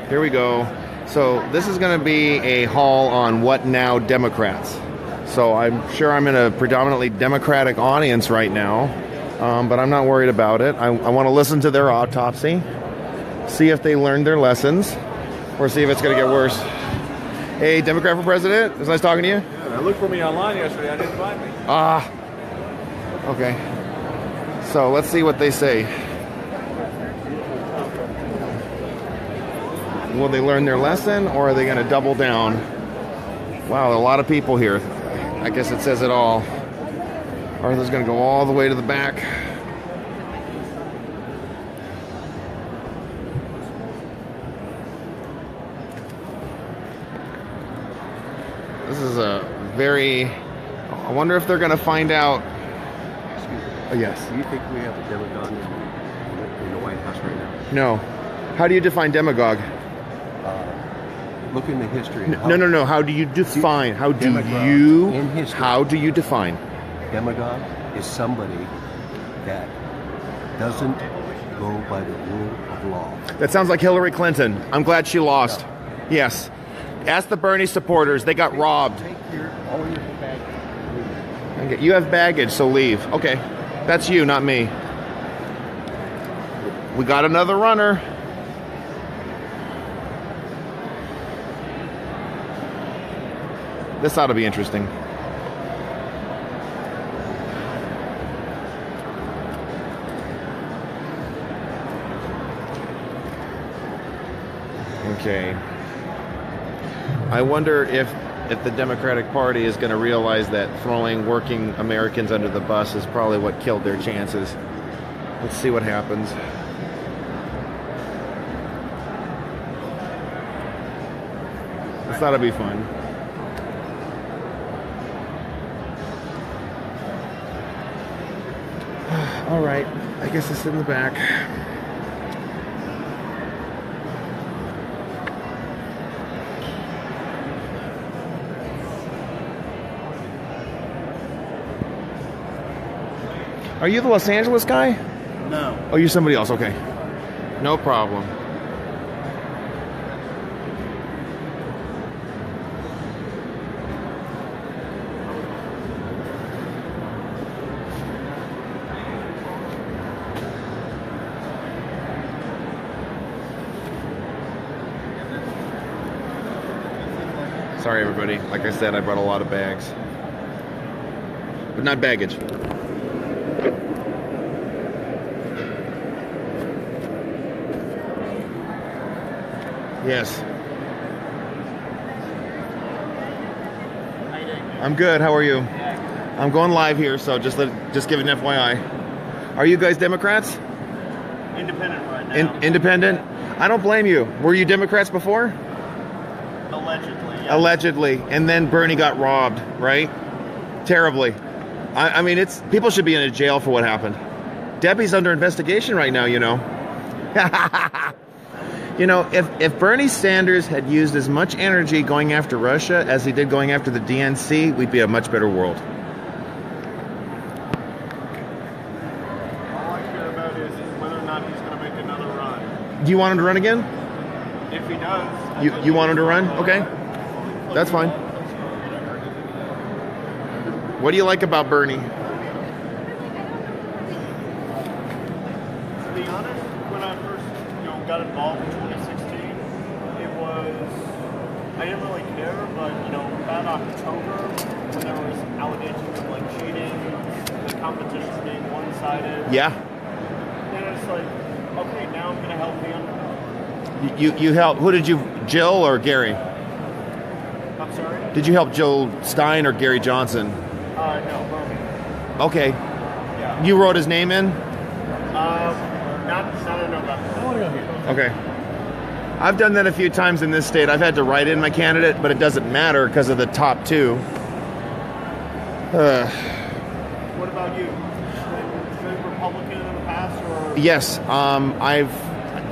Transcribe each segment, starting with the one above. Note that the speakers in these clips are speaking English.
Here we go. So this is going to be a haul on What Now Democrats. So I'm sure I'm in a predominantly Democratic audience right now, but I'm not worried about it. I want to listen to their autopsy, see if they learned their lessons, or see if it's going to get worse. Hey, Democrat for president? It was nice talking to you. Yeah, looked for me online yesterday. I didn't find me. Okay. So let's see what they say. Will they learn their lesson, or are they going to double down? Wow, a lot of people here. I guess it says it all. Arthur's going to go all the way to the back. This is a very... I wonder if they're going to find out... yes. Do you think we have a demagogue in the White House right now? No. How do you define demagogue? Look in the history. No. How do you define? How do you define? Demagogue is somebody that doesn't go by the rule of law. That sounds like Hillary Clinton. I'm glad she lost. No. Yes. Ask the Bernie supporters. They got robbed. Take all your baggage. Okay, you have baggage, so leave. Okay. That's you, not me. We got another runner. This ought to be interesting. Okay. I wonder if the Democratic Party is going to realize that throwing working Americans under the bus is probably what killed their chances. Let's see what happens. This ought to be fun. All right, I guess it's in the back. Are you the Los Angeles guy? No. Oh, you're somebody else. Okay. No problem. Sorry, everybody. Like I said, I brought a lot of bags. But not baggage. Yes. I'm good. How are you? I'm going live here, so just give it an FYI. Are you guys Democrats? Independent right now. Independent? I don't blame you. Were you Democrats before? Allegedly, yes. Allegedly. And then Bernie got robbed, right? Terribly. I mean, people should be in a jail for what happened. Debbie's under investigation right now, you know. You know, if Bernie Sanders had used as much energy going after Russia as he did going after the DNC, we'd be a much better world. All I care about is whether or not he's going to make another run. Do you want him to run again? If he does... You want him to run? Okay. That's fine. What do you like about Bernie? To be honest, when I first got involved in 2016, I didn't really care, but about October, when there was allegations of cheating, the competition being one-sided. Yeah. Then it's like, okay, now I'm going to help the underdog. You helped. Who did you, Jill or Gary? I'm sorry? Did you help Joe Stein or Gary Johnson? No, Bernie. Okay. Yeah. You wrote his name in? Not in November. I want to go here. Okay. I've done that a few times in this state. I've had to write in my candidate, but it doesn't matter because of the top two. What about you? Been Republican in the past, or? Yes.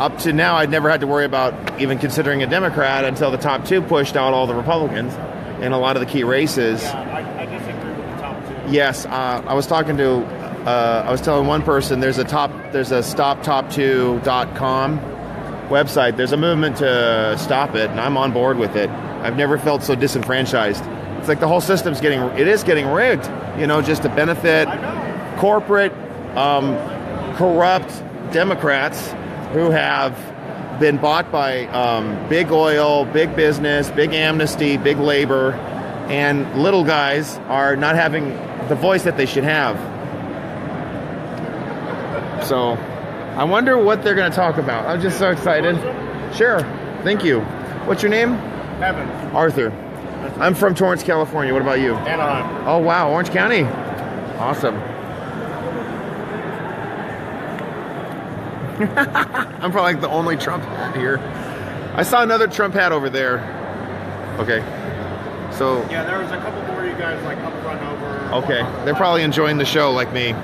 Up to now, I'd never had to worry about even considering a Democrat until the top two pushed out all the Republicans in a lot of the key races. Yeah, I disagree with the top two. Yes. I was telling one person there's a stoptop2.com website. There's a movement to stop it, and I'm on board with it. I've never felt so disenfranchised. It's like the whole system's getting rigged, you know, just to benefit corporate, corrupt Democrats who have been bought by big oil, big business, big amnesty, big labor, and little guys are not having the voice that they should have. So I wonder what they're going to talk about. I'm just so excited. Sure. Thank you. What's your name? Evan. Arthur. I'm from Torrance, California. What about you? Anaheim. Oh, wow. Orange County. Awesome. I'm probably like the only Trump hat here. I saw another Trump hat over there. Okay. So. Yeah, there was a couple more of you guys like up front over. Okay. They're probably enjoying the show like me.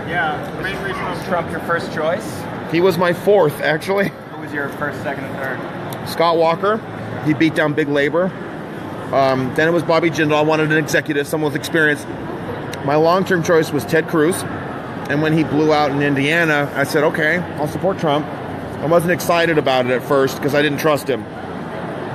Yeah, the main reason I was Trump your first choice? He was my fourth, actually. Who was your first, second, and third? Scott Walker. He beat down big labor. Then it was Bobby Jindal. I wanted an executive, someone with experience. My long-term choice was Ted Cruz. And when he blew out in Indiana, I said, okay, I'll support Trump. I wasn't excited about it at first because I didn't trust him.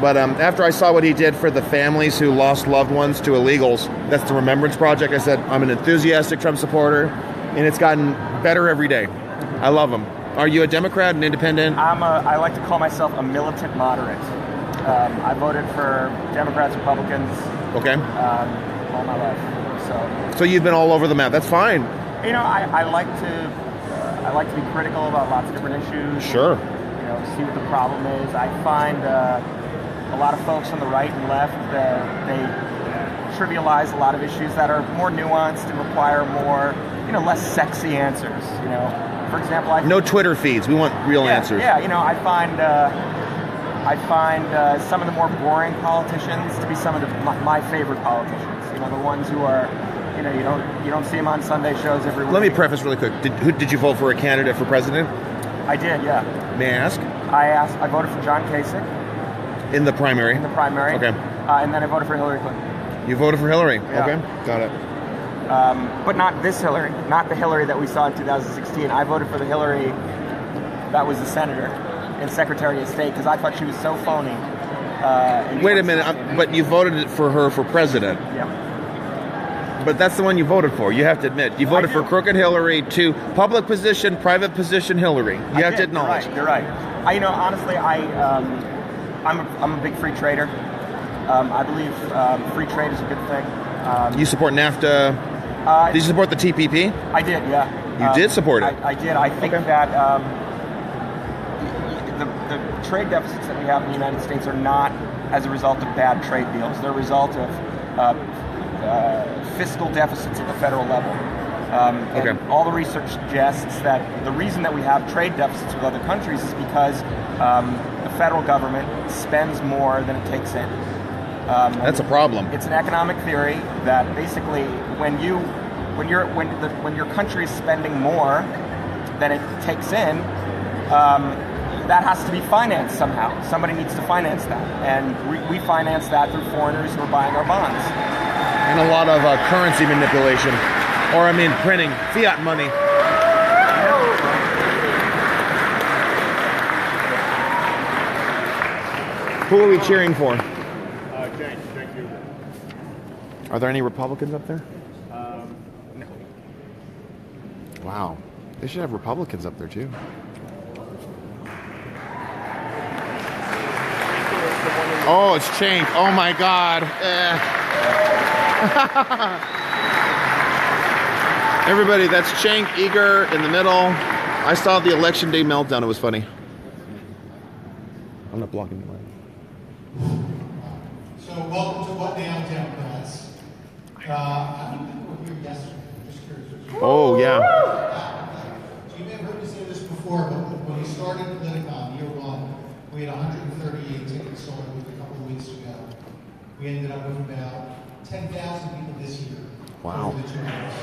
But after I saw what he did for the families who lost loved ones to illegals, that's the Remembrance Project, I said, I'm an enthusiastic Trump supporter, and it's gotten better every day. I love him. Are you a Democrat, an independent? I like to call myself a militant moderate. I voted for Democrats, Republicans Okay. all my life. So you've been all over the map. That's fine. You know, I like to be critical about lots of different issues. Sure. You know, see what the problem is. I find a lot of folks on the right and left they trivialize a lot of issues that are more nuanced and require more, you know, less sexy answers. You know, for example, No Twitter feeds. We want real answers. Yeah, you know, I find some of the more boring politicians to be some of my favorite politicians. You know, the ones who are, you know, you don't see them on Sunday shows every week. Let me preface really quick. Did you vote for a candidate for president? I did, yeah. May I ask? I voted for John Kasich In the primary? in the primary. Okay. And then I voted for Hillary Clinton. You voted for Hillary? Yeah. Okay, got it. But not this Hillary, not the Hillary that we saw in 2016. I voted for the Hillary that was the senator and Secretary of State because I thought she was so phony. Wait a minute, but you voted for her for president. Yeah. But that's the one you voted for. You have to admit. You voted for crooked Hillary to public position, private position Hillary. You have to acknowledge. You're right. You know, honestly, I'm a big free trader. I believe free trade is a good thing. You support NAFTA? Did you support the TPP? I did, yeah. You did support it? I did. I think that the trade deficits that we have in the United States are not as a result of bad trade deals. They're a result of fiscal deficits at the federal level. And all the research suggests that the reason that we have trade deficits with other countries is because the federal government spends more than it takes in. That's a problem. It's an economic theory that basically when your country is spending more than it takes in, that has to be financed somehow. Somebody needs to finance that, and we finance that through foreigners who are buying our bonds. And a lot of currency manipulation, or I mean printing fiat money. Who are we cheering for? Cenk Uygur. Are there any Republicans up there? No. Wow. They should have Republicans up there too. Oh, it's Cenk. Oh my God. Everybody, that's Cenk Uygur in the middle. I saw the election day meltdown. It was funny. I'm not blocking the line. So welcome to What Now, Democrats. How many people were here yesterday? I'm just curious. Oh, yeah. So you may have heard me say this before, but when we started Politicon, year one, we had 138 tickets sold a couple of weeks ago. We ended up with about 10,000 people this year. Wow. Over the 2 years.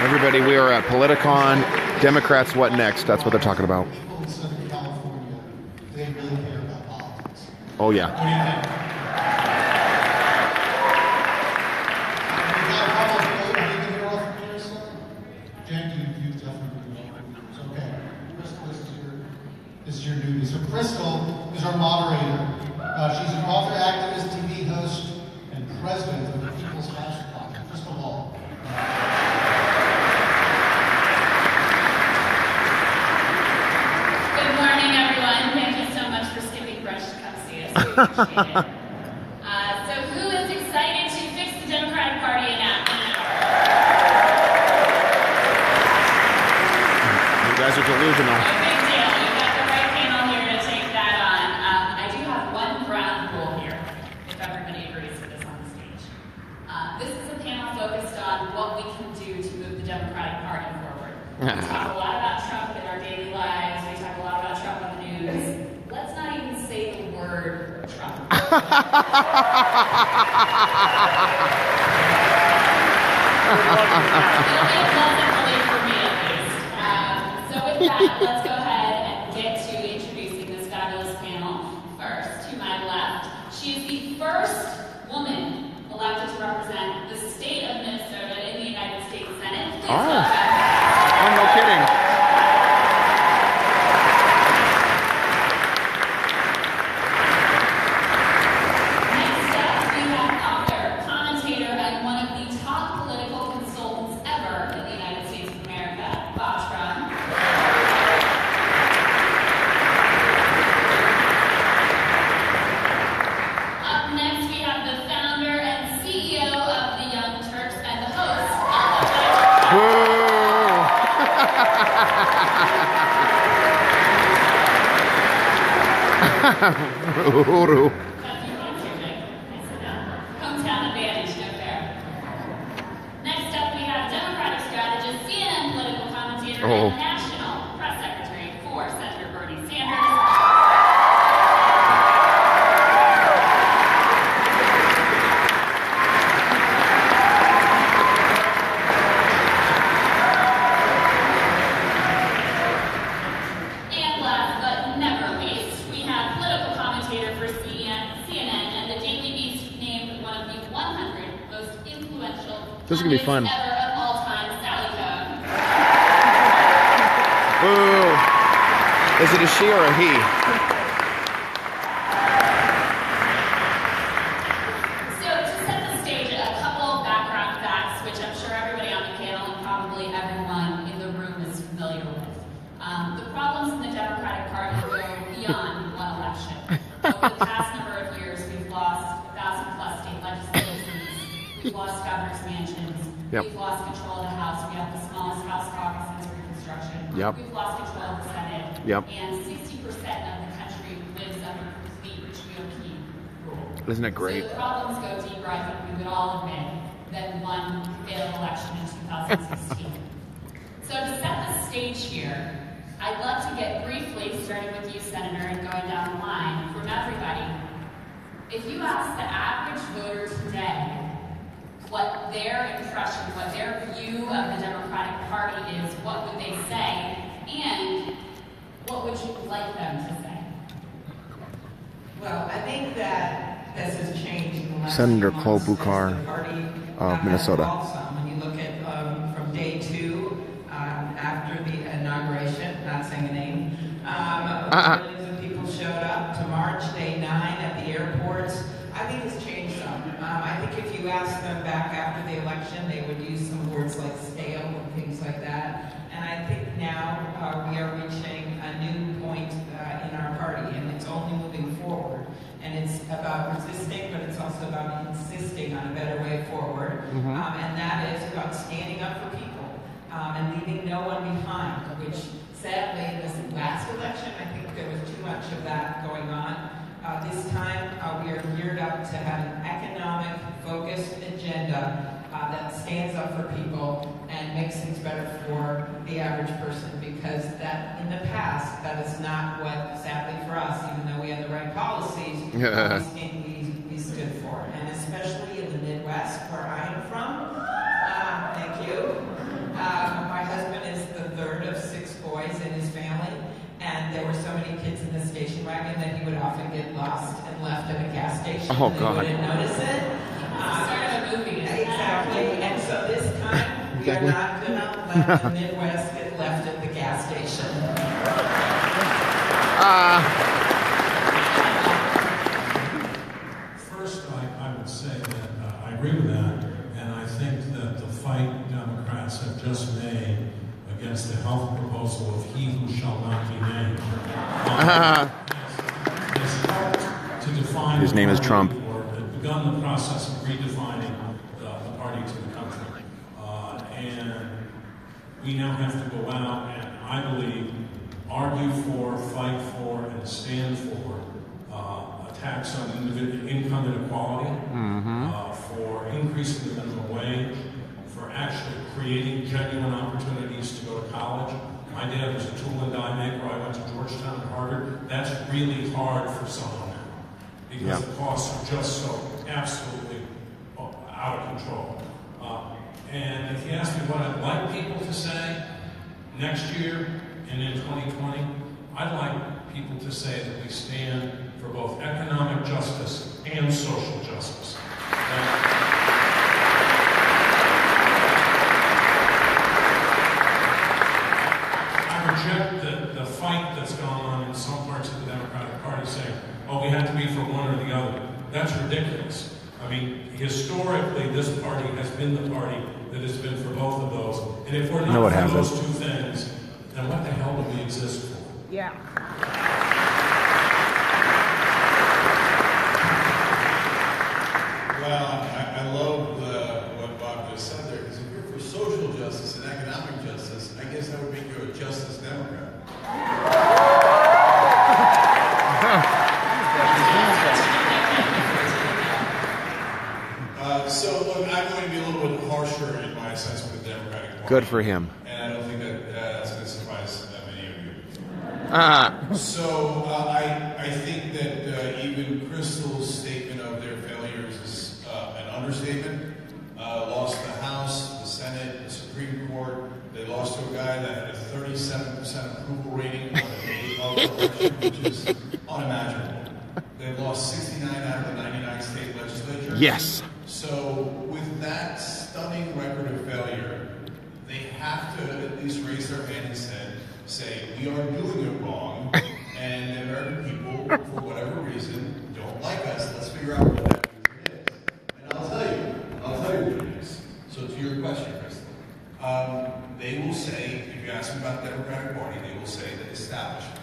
Everybody, we are at Politicon. Democrats, what next? That's what they're talking about. People in Southern California, they really care about politics. Oh, yeah. What do you think? We got a couple of people. Have you been here all from here, sir? Cenk, you definitely been here is your duty. So Crystal is our moderator. She's an author, activist, TV host, and president of the People's House Project. Crystal Hall. Good morning, everyone. Thank you so much for skipping brunch to come see us. We appreciate it. So who is excited to fix the Democratic Party in an hour? You guys are delusional. No big deal. You've got the right panel here to take that on. I do have one ground rule here, if everybody agrees with this on the stage. This is a panel focused on what we can do to move the Democratic Party forward. We talk a lot about Trump in our daily lives. We talk a lot about Trump on the news. Let's not even say the word Trump. So with that, let's go ahead and get to introducing this fabulous panel. First, to my left, she is the first woman elected to represent the state of Minnesota in the United States Senate. Please welcome. Oh, no kidding. Next up, we have author, commentator, and one of the top political consultants ever in the United States of America, Bachram. Up next, we have the founder and CEO of the Young Turks and the host of the Uru. Hometown advantage, no fair. Next up, we have Democratic strategist, CNN political commentator, and National Press Secretary for Senator Bernie Sanders. And last but never least, we have political commentator for CNN and the Daily Beast named one of the 100 most influential This is gonna be fun. ever of all time, Sally Cohn. Ooh. Is it a she or a he? So to set the stage, a couple of background facts, which I'm sure everybody on the panel and probably everyone in the room is familiar with. The problems in the Democratic Party go beyond one election. Over the past number of years, we've lost 1,000+ state legislatures, we've lost governor's mansions, Yep. we've lost control of the House, we have the smallest House caucus since Reconstruction, Yep. we've lost control of the Senate, Yep. and 60% of the country lives under complete GOP rule. Isn't it great? So the problems go deeper, I think we would all admit, than one failed election in 2016. So to set the stage here, I'd love to get briefly, starting with you, Senator, and going down the line, from everybody. If you ask the average voter today what their impression, what their view of the Democratic Party is, what would they say? And what would you like them to say? Well, I think that this has changed in the last Senator few months Klobuchar since the party, of Minnesota. has evolved some. When you look at from day 2 after the inauguration, not saying a name, millions of people showed up to March, day 9 at the airports. I think it's changed some. I think if you ask them back after the election, they would use some words like stale and things like that. And I think now we are reaching a new point in our party, and it's only moving forward. And it's about resisting, but it's also about insisting on a better way forward. And that is about standing up for people and leaving no one behind, which sadly in this last election, I think there was too much of that going on. This time, we are geared up to have an economic-focused agenda that stands up for people and makes things better for the average person, because that in the past, that is not what, sadly for us, even though we had the right policies, we stood for. And especially in the Midwest, where I am from, thank you. My husband is the third of 6 boys in his family, and there were so many kids in the station wagon that he would often get lost and left at a gas station. Oh, and God. They wouldn't notice it. Start of a movie. Exactly. And so this time, we are not going to let the Midwest get left at the gas station. against the health proposal of he who shall not be named. Has helped to define his name is Trump. Or begun the process of redefining the party to the country. And we now have to go out and, I believe, argue for, fight for, and stand for attacks on individual income inequality, for increasing the minimum wage, for actually creating genuine opportunities to go to college. My dad was a tool and die maker. I went to Georgetown and Harvard. That's really hard for someone now because the costs are just so absolutely out of control. And if you ask me what I'd like people to say next year and in 2020, I'd like people to say that we stand for both economic justice and social justice. I reject the fight that's gone on in some parts of the Democratic Party saying, oh, we had to be for one or the other. That's ridiculous. I mean, historically, this party has been the party that has been for both of those. And if we're not for those two things, then what the hell do we exist for? Yeah. Well, I love what Bob just said there, because if you're for social justice and economic justice, I guess that would make you a Justice Democrat. So, look, I'm going to be a little bit harsher in my assessment of the Democratic Party. Good for him. And I don't think that's going to surprise many of you. So, I think that even Crystal's statement of their failures is an understatement. Lost the House, the Senate, the Supreme Court. They lost to a guy that had a 37% approval rating on the day of the election, which is unimaginable. They've lost 69 out of the 99 state legislatures. Yes. So with that stunning record of failure, they have to at least raise their hand and say, we are doing it wrong, and the American people, for whatever reason, don't like us. Let's figure out what that reason is. And I'll tell you what it is. So to your question, Crystal, they will say, if you ask them about the Democratic Party, they will say the establishment.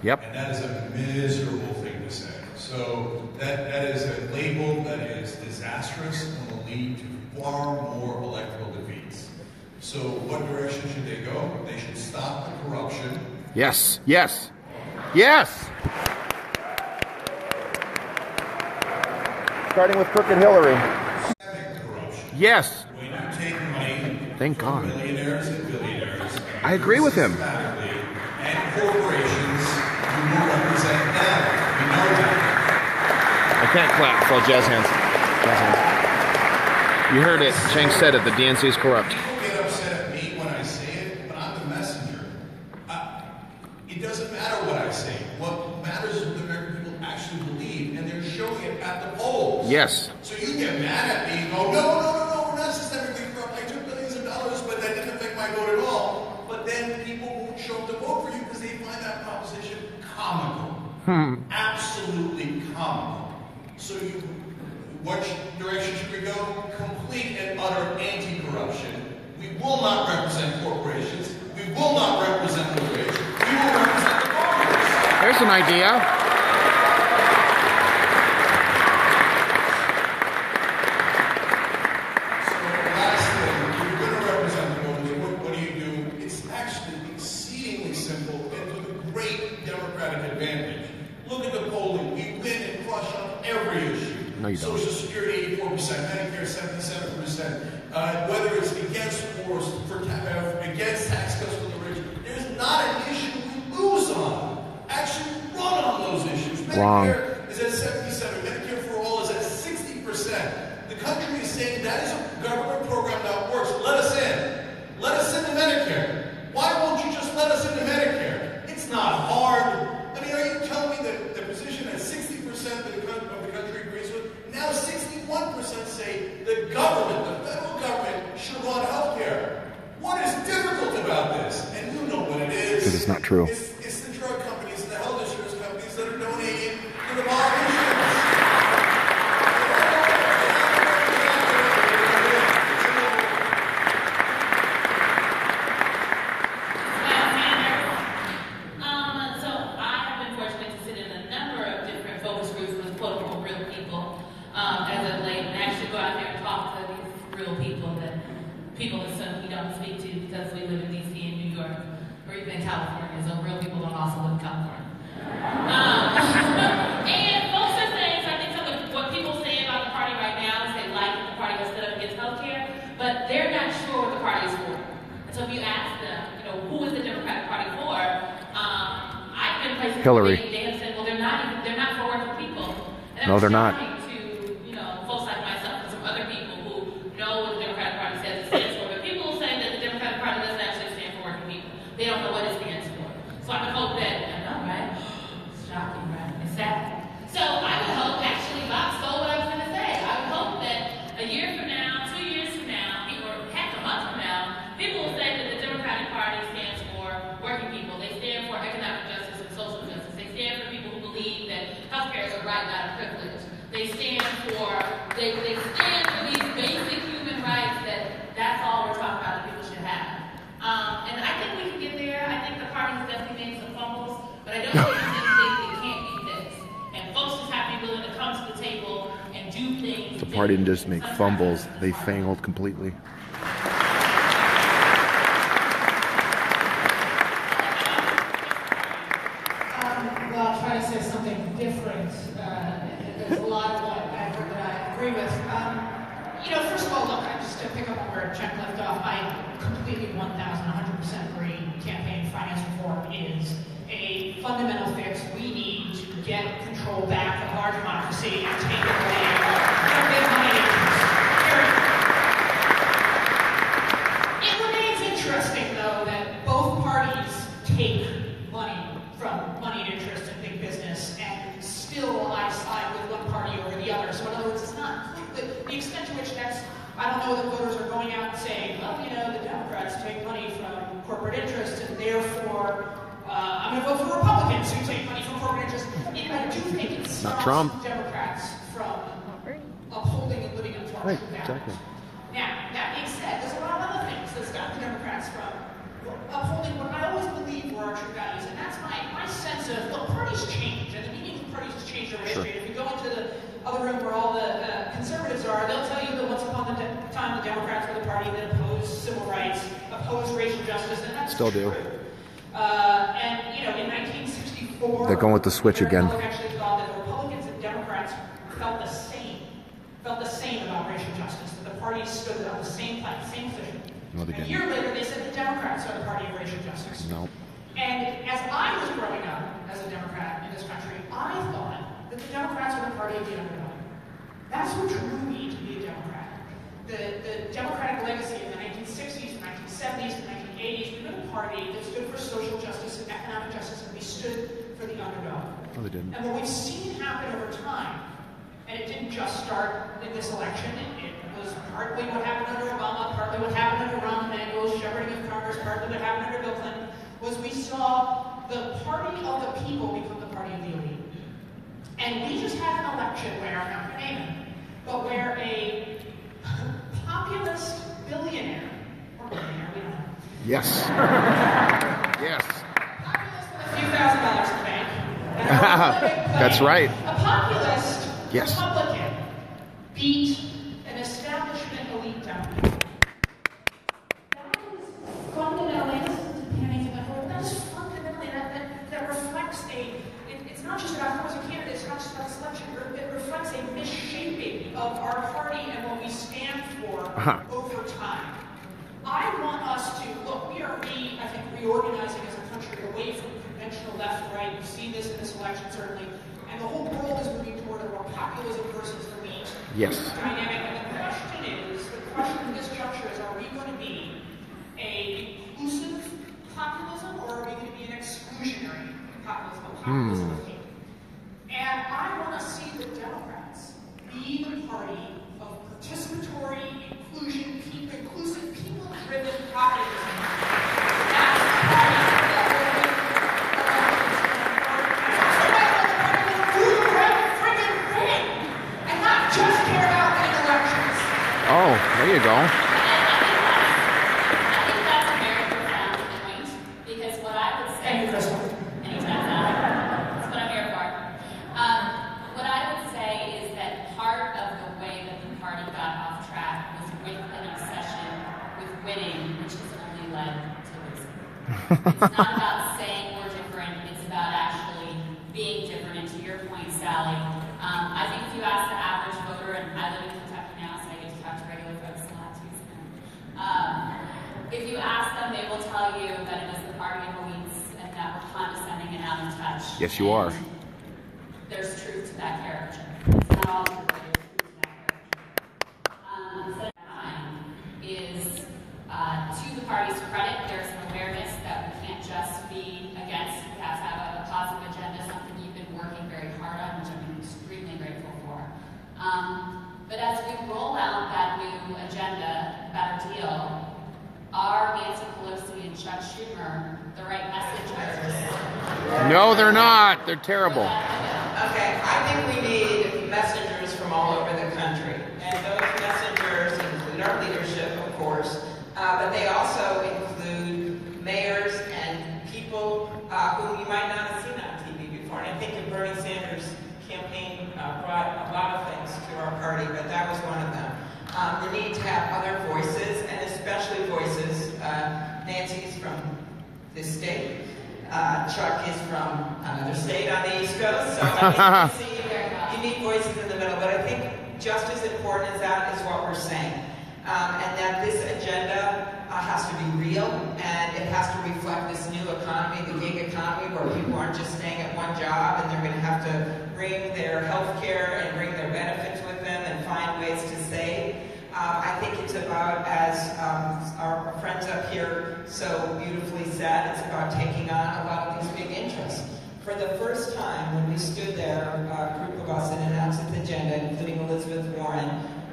Yep. And that is a miserable thing to say. So that is a label that is disastrous and will lead to far more electoral defeats. So what direction should they go? They should stop the corruption. Yes. Yes. Yes. Starting with Crooked Hillary. Corruption. Yes. When you take money Thank from God. millionaires and billionaires, I agree with him. And corporations, you will represent them. We know that. I can't clap. It's all jazz hands. Jazz hands. You heard it. Cenk said it. The DNC is corrupt. People get upset at me when I say it, but I'm the messenger. It doesn't matter what I say. What matters is what the American people actually believe, and they're showing it at the polls. Yes. So you get mad at me and go, no, we're not systemically corrupt. I took billions of dollars, but that didn't affect my vote at all. But then people won't show up to vote for you because they find that proposition comical. Absolutely comical. So what direction should we go? Complete and utter anti-corruption. We will not represent corporations. We will not represent the rich. We will represent the farmers. There's an idea. No, you don't. Social Security, 84%, Medicare, 77%. Whether it's against wars, against tax cuts for the rich, there's not an issue we lose on. Actually, run on those issues. Wrong. Medicare is at 77%. Medicare for all is at 60%. The country is saying that is a government program that works. Let us in. Let us into Medicare. Why won't you just let us into Medicare? It's not hard. I mean, are you telling me that the position that 60% of the country agrees with? Now 61% say the government, the federal government, should run healthcare. What is difficult about this? And you know what it is. Because it's not true. It's the drug companies and the health insurance companies that are donating to the politicians. because real people don't also live in California. And folks are saying, so I think some of what people say about the party right now is they like the party was set up against healthcare, but they're not sure what the party is for. And so if you ask them, who is the Democratic Party for? I've been places Hillary. where they have said, well, they're not for working people. And No, they're not. To folks like myself and some other people who know what the Democratic Party says it stands for, but people say that the Democratic Party doesn't actually stand for working people. They don't know what it stands for. So I would hope that, I know, right? It's shocking, right? It's sad. So I would hope, actually, Bob stole what I was going to say. I would hope that a year from now, 2 years from now, or heck, a month from now, people will say that the Democratic Party stands for working people. They stand for economic justice and social justice. They stand for people who believe that healthcare is a right, not a privilege. They stand for these basic human rights that's all we're talking about that people should have. And I think we can get there. I think the party has definitely made some fumbles, but I don't think it's anything that can't be fixed. And folks just have to be willing to come to the table and do things. The party didn't just make fumbles, they fangled completely. Well, I'll try to say something different. There's a lot of what I've heard that I agree with. First of all, look, just to pick up on where Cenk left off, I completely 1,100% agree campaign finance reform is a fundamental fix. We need to get control back of our democracy and take it away from big money interests. Period. It remains interesting, though, that both parties take money from moneyed interests and big business, and still I side with one party over the other. So in other words, it's not the extent to which that's, I don't know that voters are going out and saying, well, the Democrats take money from corporate interests, and therefore I'm going to vote for Republicans who take money from corporate interests. I do think it stops Democrats from upholding and living up to our true values. Exactly. Now, that being said, there's a lot of other things that stop the Democrats from upholding what I always believe were our true values, and that's my sense of, look, parties change, and the meaning of parties has changed over history. If you go into the other room where all the conservatives are, they'll tell you that once upon a time the Democrats were the party that opposed civil rights, opposed racial justice, and that's still do. In 1964, they're going with the switch again. Actually thought that the Republicans and Democrats felt the same about racial justice, that the parties stood on the same position. No, they didn't. A year later, they said the Democrats are the party of racial justice. No. And as I was growing up as a Democrat in this country, I thought that the Democrats were the party of the underdog. That's what drew me to be a Democrat. The Democratic legacy in the 1960s, the 1970s, the 1980s, we were the party that stood for social justice and economic justice, and we stood for the underdog. No, they didn't. And what we've seen happen over time, and it didn't just start in this election, it was partly what happened under Obama, partly what happened under Rahm Emanuel's shepherding of Congress, partly what happened under Bill Clinton, was we saw the party of the people become the party of the elite. And we just had an election where, I'm not going to name it, but where a populist billionaire, or billionaire, we don't know. Yes. Yes. Populist with a few $1,000s in the bank. That's right. A populist Republican beat an establishment elite Democrat. That is fundamentally, that is fundamentally, that reflects it's not just about who was a candidate, it's not just about selection, it reflects a misshaping of our party and what we stand for over time. I want us to, look, we are, I think, reorganizing as a country away from conventional left-right. You've seen this in this election, certainly. And the whole world is moving toward a more populism versus elite dynamic. And the question in this juncture is, are we going to be an inclusive populism, or are we going to be an exclusionary populism, a populism of hate? And I want to see the Democrats be the party of participatory, inclusion, inclusive, people-driven populism. That's the party that will do the right friggin' thing and not just care about winning elections. Oh, there you go. I think that's a very profound point, because what I would say... Thank you, Crystal. Anytime. That's what I'm here for. What I would say is that part of the way that the party got off track was with an obsession with winning, which has only led to losing. It's not about saying Yes, you are. There's truth to that caricature. It's not all true, but there's truth to that caricature. Is to the party's credit, there's an awareness that we can't just be against. We have to have a positive agenda, something you've been working very hard on, which I'm extremely grateful for. But as we roll out that new agenda, better deal, are Nancy Pelosi and Chuck Schumer the right messengers? No, they're not. They're terrible. Okay, I think we need messengers from all over the country. And those messengers include our leadership, of course, but they also include mayors and people who you might not have seen on TV before. And I think if Bernie Sanders' campaign brought a lot of things to our party, but that was one of them. The need to have other voices, and especially voices. Nancy's from this state. Chuck is from another state on the East Coast, so I think you need voices in the middle. But I think just as important as that is what we're saying. And that this agenda has to be real, and it has to reflect this new economy, the gig economy, where people aren't just staying at one job, and they're going to have to bring their health care and bring their benefits with them and find ways to save. I think it's about, as our friends up here so beautifully said, it's about taking on a lot of these big interests. For the first time, when we stood there, a group of us, and announced the agenda, including Elizabeth Warren,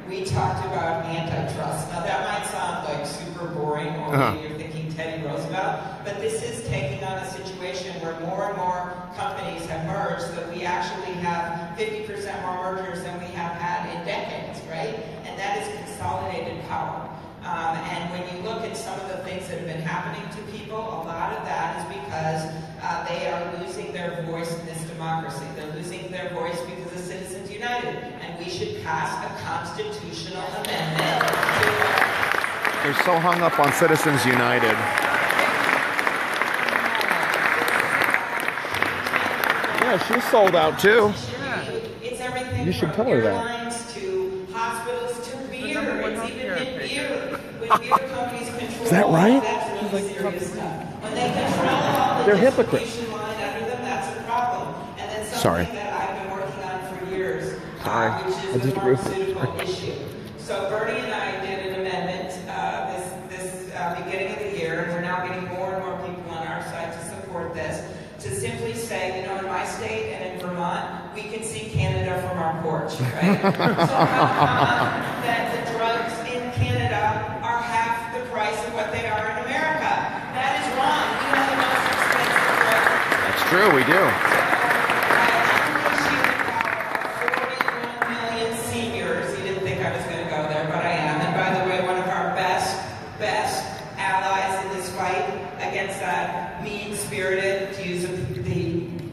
we talked about antitrust. Now that might sound like super boring, or maybe you're thinking Teddy Roosevelt, but this is taking on a situation where more and more companies have merged, so we actually have 50% more mergers than we have had in decades, right? And that is consolidated power. And when you look at some of the things that have been happening to people, a lot of that is because they are losing their voice in this democracy. They're losing their voice because of Citizens United. And we should pass a constitutional amendment. They're so hung up on Citizens United. Yeah, she's sold out too. It's everything. You should from tell her that. airlines to hospitals to beer. It's even in beer. When beer companies control, Is that right? That's really serious stuff. When they control all the They're hypocrites. distribution line under them, that's a problem. And then something Sorry. that I've been working on for years, Sorry. which is the pharmaceutical issue. So Bernie and I did an amendment this beginning of the year, and we're now getting more and more people on our side to support this, to simply say, you know, in my state and in Vermont, we can see Canada from our porch, right? So how come that the drugs in Canada are half the price of what they are in America? That is wrong. We have the most expensive drugs. That's true, we do. Mean-spirited, to use the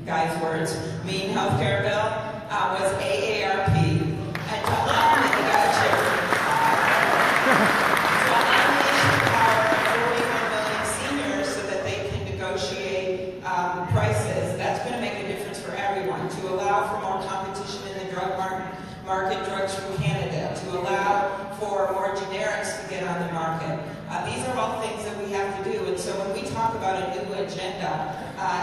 guy's words, mean healthcare bill was AARP, and to unleash the power of 41 million seniors so that they can negotiate prices. That's going to make a difference for everyone. To allow for more competition in the drug market, drugs from Canada. To allow for more generics to get on the market. These are all things that we have to do, and so when we talk about a new agenda,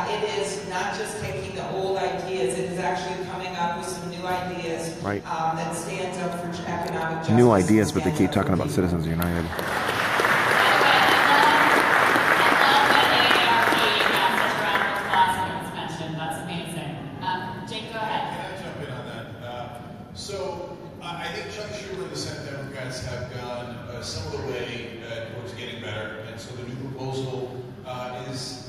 it is not just taking the old ideas, it is actually coming up with some new ideas that stands up for economic justice. New ideas, but they keep talking about Citizens United. That's amazing. Jake, go ahead. Can I jump in on that? So I think Chuck Schumer and the Senate Democrats have gone some of the way towards getting better, and so the new proposal has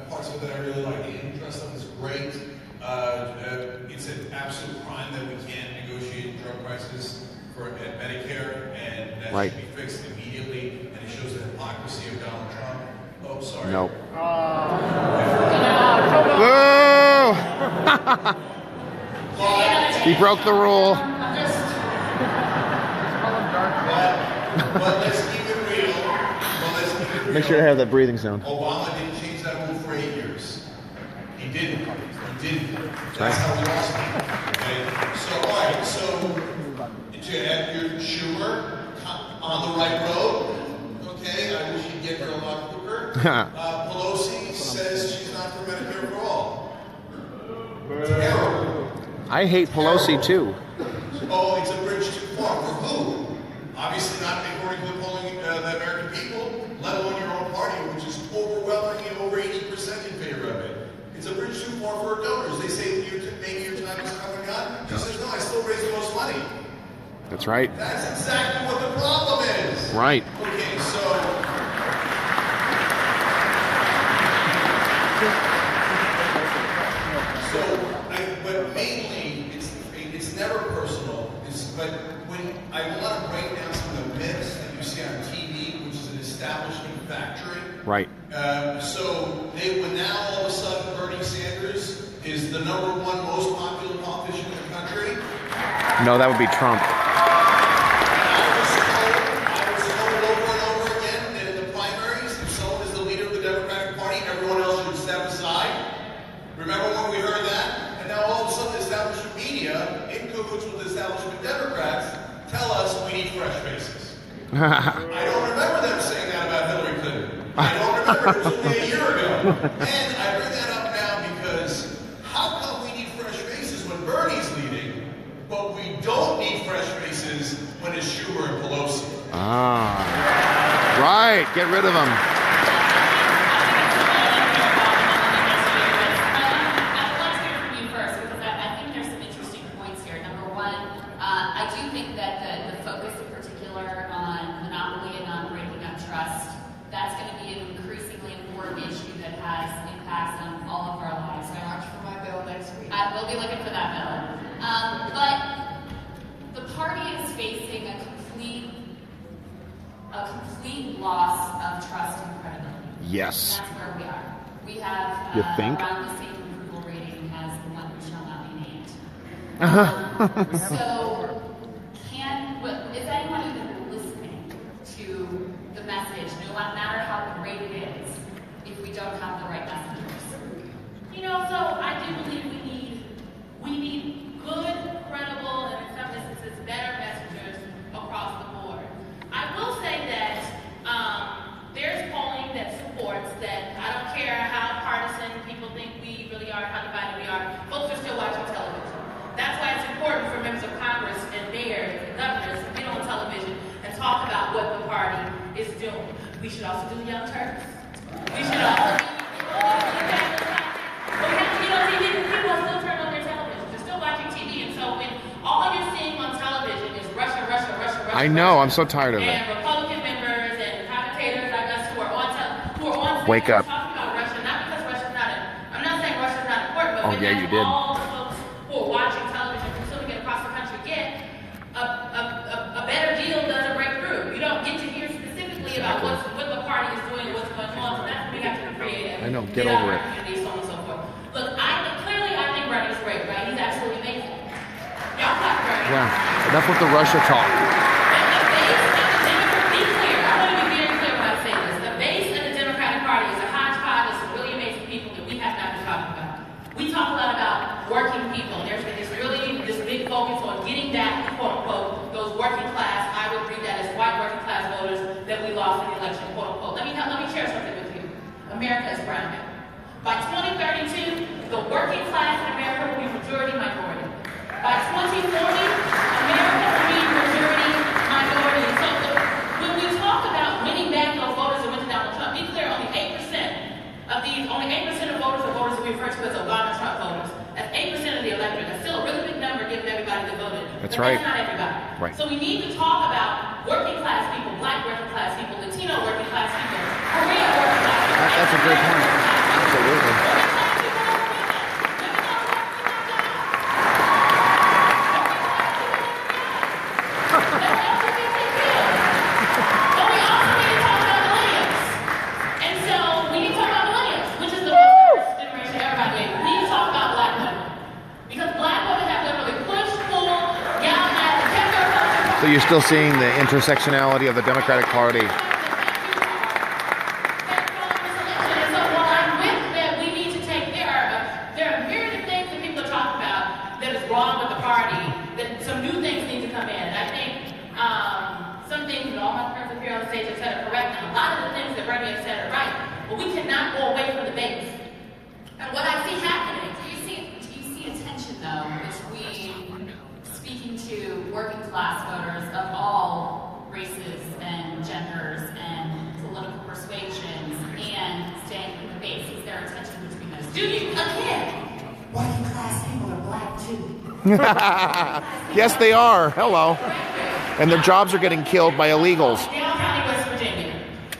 parts of it that I really like. The antitrust stuff is great. It's an absolute crime that we can't negotiate drug prices at Medicare, and that should be fixed immediately. And it shows the hypocrisy of Donald Trump. Oh, sorry. Nope. Boo! He broke the rule. But let's keep it real. Make sure to have that breathing sound. Obama didn't change that rule for 8 years. He didn't. That's how we lost people. Okay? So, all right. So, to have your Schumer on the right road. Okay, I wish he'd get there a lot quicker. Pelosi says she's not for Medicare for all. Terrible. I hate Pelosi too. Oh, it's a bridge too far. For who? Obviously not according to the polling, the American people, let alone your own party, which is overwhelmingly over 80% in favor of it. It's a bridge too far for our donors. They say maybe your time is coming up. She says, no, I still raise the most money. That's right. That's exactly what the problem is. Right. Okay, so... but mainly, it's never personal. But when I want to break down some of the myths that you see on TV, which is an establishment factory. Right. So when now all of a sudden Bernie Sanders is the #1 most popular politician in the country. No, that would be Trump. I was told over and over again that in the primaries, if someone is the leader of the Democratic Party, everyone else should step aside. Remember when we heard that? And now all of a sudden the establishment media, in cahoots with the establishment Democrats, tell us we need fresh faces. I don't remember them saying that about Hillary Clinton. I don't remember it was only a year ago. And I bring that up now because how come we need fresh faces when Bernie's leading, but we don't need fresh faces when it's Schaper and Pelosi? Ah. Right. Get rid of them. We'll be looking for that bill. But the party is facing a complete loss of trust and credibility. Yes. And that's where we are. We have you think? around the same approval rating as the one who shall not be named. So, is anyone even listening to the message, no matter how great it is, if we don't have the right messengers? You know, so I do believe we need good, credible, and in some instances better messengers across the board. I will say that there's polling that supports that. I don't care how partisan people think we really are, how divided we are. Folks are still watching television. That's why it's important for members of Congress and mayors and governors to get on television and talk about what the party is doing. We should also do Young Turks. We should also do people are still turned on their television. They're still watching TV, and so when all you're seeing on television is Russia. I know. I'm so tired of it. And Republican members and commentators like us who are on Wake up. talking about Russia, not because Russia's not. I'm not saying Russia's not important, but yeah, you did. All the folks who are watching television, consuming it across the country, get a better deal doesn't break through. You don't get to hear specifically about what the party is doing, what's going on. So that's when we have to be creative. I know. Get over it. So on and so forth. Look, clearly I think Bernie's great, right? He's absolutely amazing. Y'all got Bernie. Yeah. Enough with the Russia talk. Be clear. I want to be very clear when I say this. The base of the Democratic Party is a hodgepodge of some really amazing people that we have not been talking about. We talk a lot about working people. There's been this big focus on getting back, quote unquote, those working class, I would read that as white working class voters that we lost in the election, quote unquote. Let me share something with you. America is brown now. By 2032, the working class in America will be majority minority. By 2040, America will be majority minority. So when we talk about winning back those voters that went to Donald Trump, be clear, only 8% of voters are voters that we refer to as Obama Trump voters. That's 8% of the electorate. That's still a really big number given everybody that voted. That's but right. That's not everybody. Right. So we need to talk about working class people, black working class people, Latino working class people, Korean working class people. That's a great point. Absolutely. So you're still seeing the intersectionality of the Democratic Party. But we cannot go away from the base. And what I see happening, do you see it to working class voters of all races and genders and political persuasions and staying with the base? Is there a tension between those? Do you, again, working class people are black too? Yes, they are. Hello. And their jobs are getting killed by illegals. Down County, West Virginia.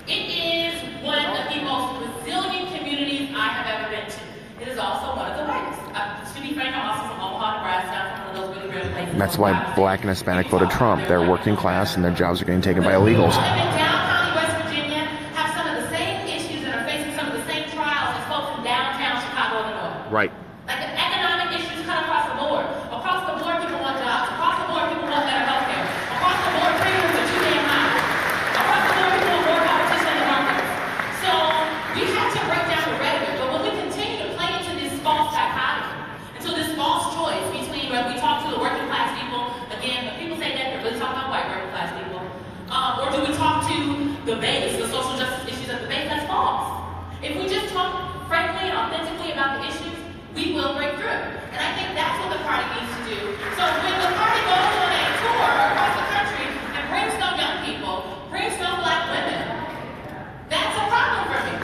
It is one of the most resilient communities I have ever been to. It is also one of the whitest. To be frank, I'm also from Omaha, Nebraska, from one of those really great places. That's why black and Hispanic voted Trump. They're working class and their jobs are getting taken by illegals. Down County, West Virginia, have some of the same issues and are facing some of the same trials as folks from downtown Chicago, Illinois. Right. Like the economic issues cut across the board. Across the board, people want jobs. Across the board, people want better health care. Across the board, premiums are too damn high. Across the board, people want more competition in the markets. So we have to break down the rhetoric. But when we continue to play into this false dichotomy, into this false choice between when we talk to the working class people, again, when people say that, they're really talking about white working class people, or do we talk to the base, the social justice issues at the base? That's false. If we just talk frankly and authentically about the issues, we will break through. And I think that's what the party needs to do. So when the party goes on a tour across the country and brings no young people, brings no black women, that's a problem for me.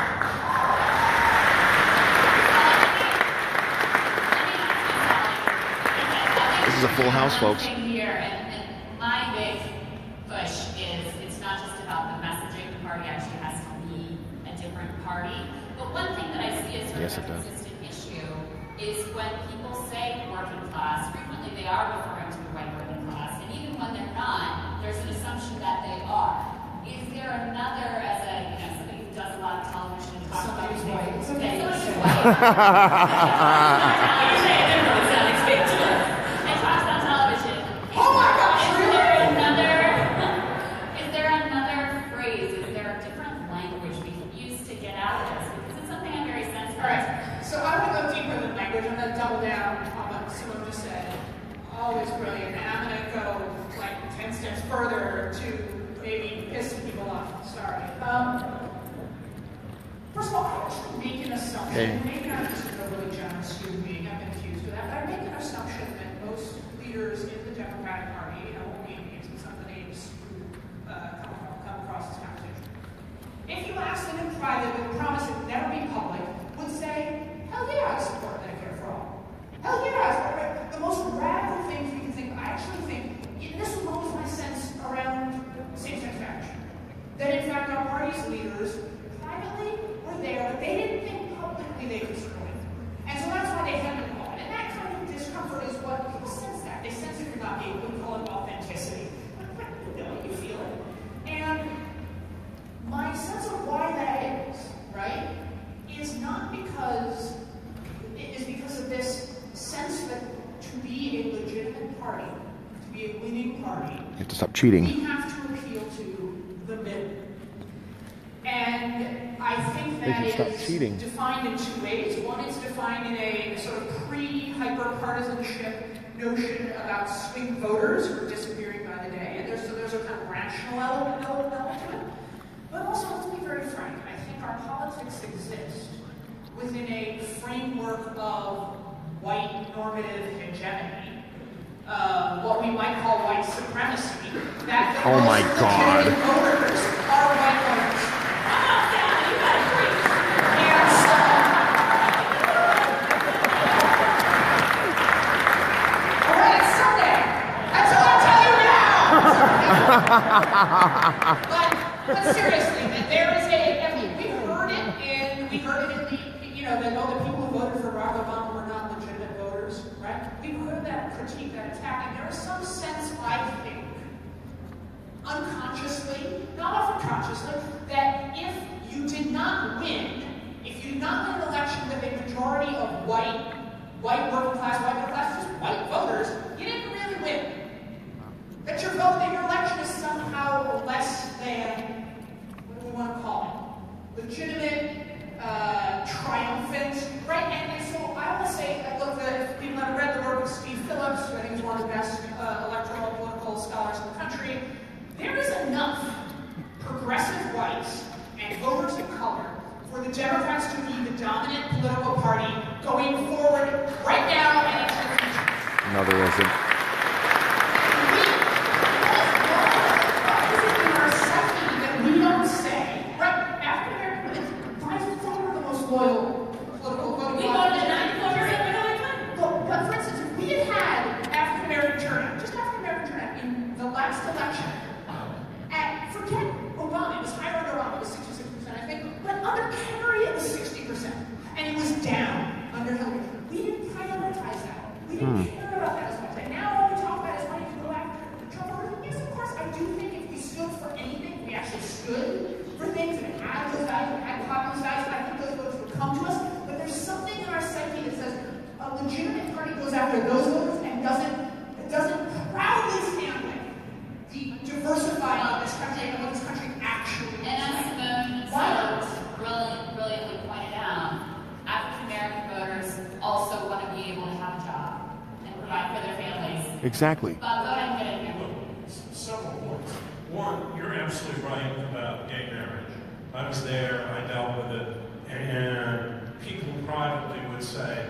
This is a full house, folks. Here, and my big push is it's not just about the messaging. The party actually has to be a different party. But one thing that I see as sort of a consistent issue is when people say working class, frequently they are referring to the white working class, and even when they're not, there's an assumption that they are. Is there another, as a, somebody who does a lot of television and talks about these white? It's okay, somebody's white. Speak to us. And talks on television. Oh my gosh, is there another phrase? Is there a different language we can use to get out of this? Because it's something I'm very sensitive to. All right, so I want to go deeper than language. I'm going to double down on what Simone just said. Always brilliant. And I'm going to go like 10 steps further to maybe piss people off. Sorry. First of all, I actually make an assumption. Maybe I'm just a really generous human being. I've been accused of that. But I make an assumption that most leaders in the Democratic Party, won't name names, and some of the names who come across this conversation, if you ask them in private with a promise it would never be public, would say, hell yeah, I support Medicare for all. Hell yeah, I support the most radical things we can think of. I actually think, this was my sense around same-sex marriage. That in fact our party's leaders privately were there, but they didn't think publicly they could support it. And so that's why they had to call it. And that kind of discomfort is what people sense that. They sense if you're not being, we call it authenticity. You know, you feel it. And my sense of why that is, right, is not because, it is because of this sense that to be a legitimate party, to be a winning party, You have to stop cheating. we have to appeal to the middle. And I think that is defined in two ways. One is defined in a sort of pre-hyper-partisanship notion about swing voters who are disappearing by the day. And there's a kind of rational element to it. But also, let's be very frank, I think our politics exist within a framework of white normative hegemony, what we might call white supremacy, that the Oh my God. voters are white voters. You gotta agree. And so, all right, it's Sunday. That's all I'll tell you now. But seriously, there is we heard it in the, the people who voted for Barack Obama were not legitimate voters, right? We've heard that critique, that attack, and there is some sense, I think, unconsciously, not often consciously, that if you did not win, if you did not win an election with a majority of white working class, white middle class, just white voters, you didn't really win. That your vote, that your election is somehow less than, what do we want to call it? Legitimate, triumphant, right? And so I want to say, look, if people have read the work of Steve Phillips, who I think is one of the best electoral political scholars in the country, there is enough progressive whites and voters of color for the Democrats to be the dominant political party going forward right now and into the future. No, there isn't. political voting. We voted at 94%. But for instance, if we had had African American turnout, just African American turnout in the last election, forget Obama, it was higher under Obama, it was 66%, I think, but under Kerry it was 60%, and it was down under Hillary. We didn't prioritize that. We didn't care about that as much. And now all we talk about is wanting to go after Trump. Yes, of course, I do think if we stood for anything, we actually stood for things that had those values, that had populist values, I think those votes would come to us. But there's something in our psyche that says a legitimate party goes after those voters and doesn't proudly stand with the diversifying of this country and what this country actually is. And as Simone brilliantly pointed out, African American voters also want to be able to have a job and provide for their families. Exactly. But go ahead and get in here. Several points. One, you're absolutely right about gay marriage. I was there, I dealt with it, and people privately would say,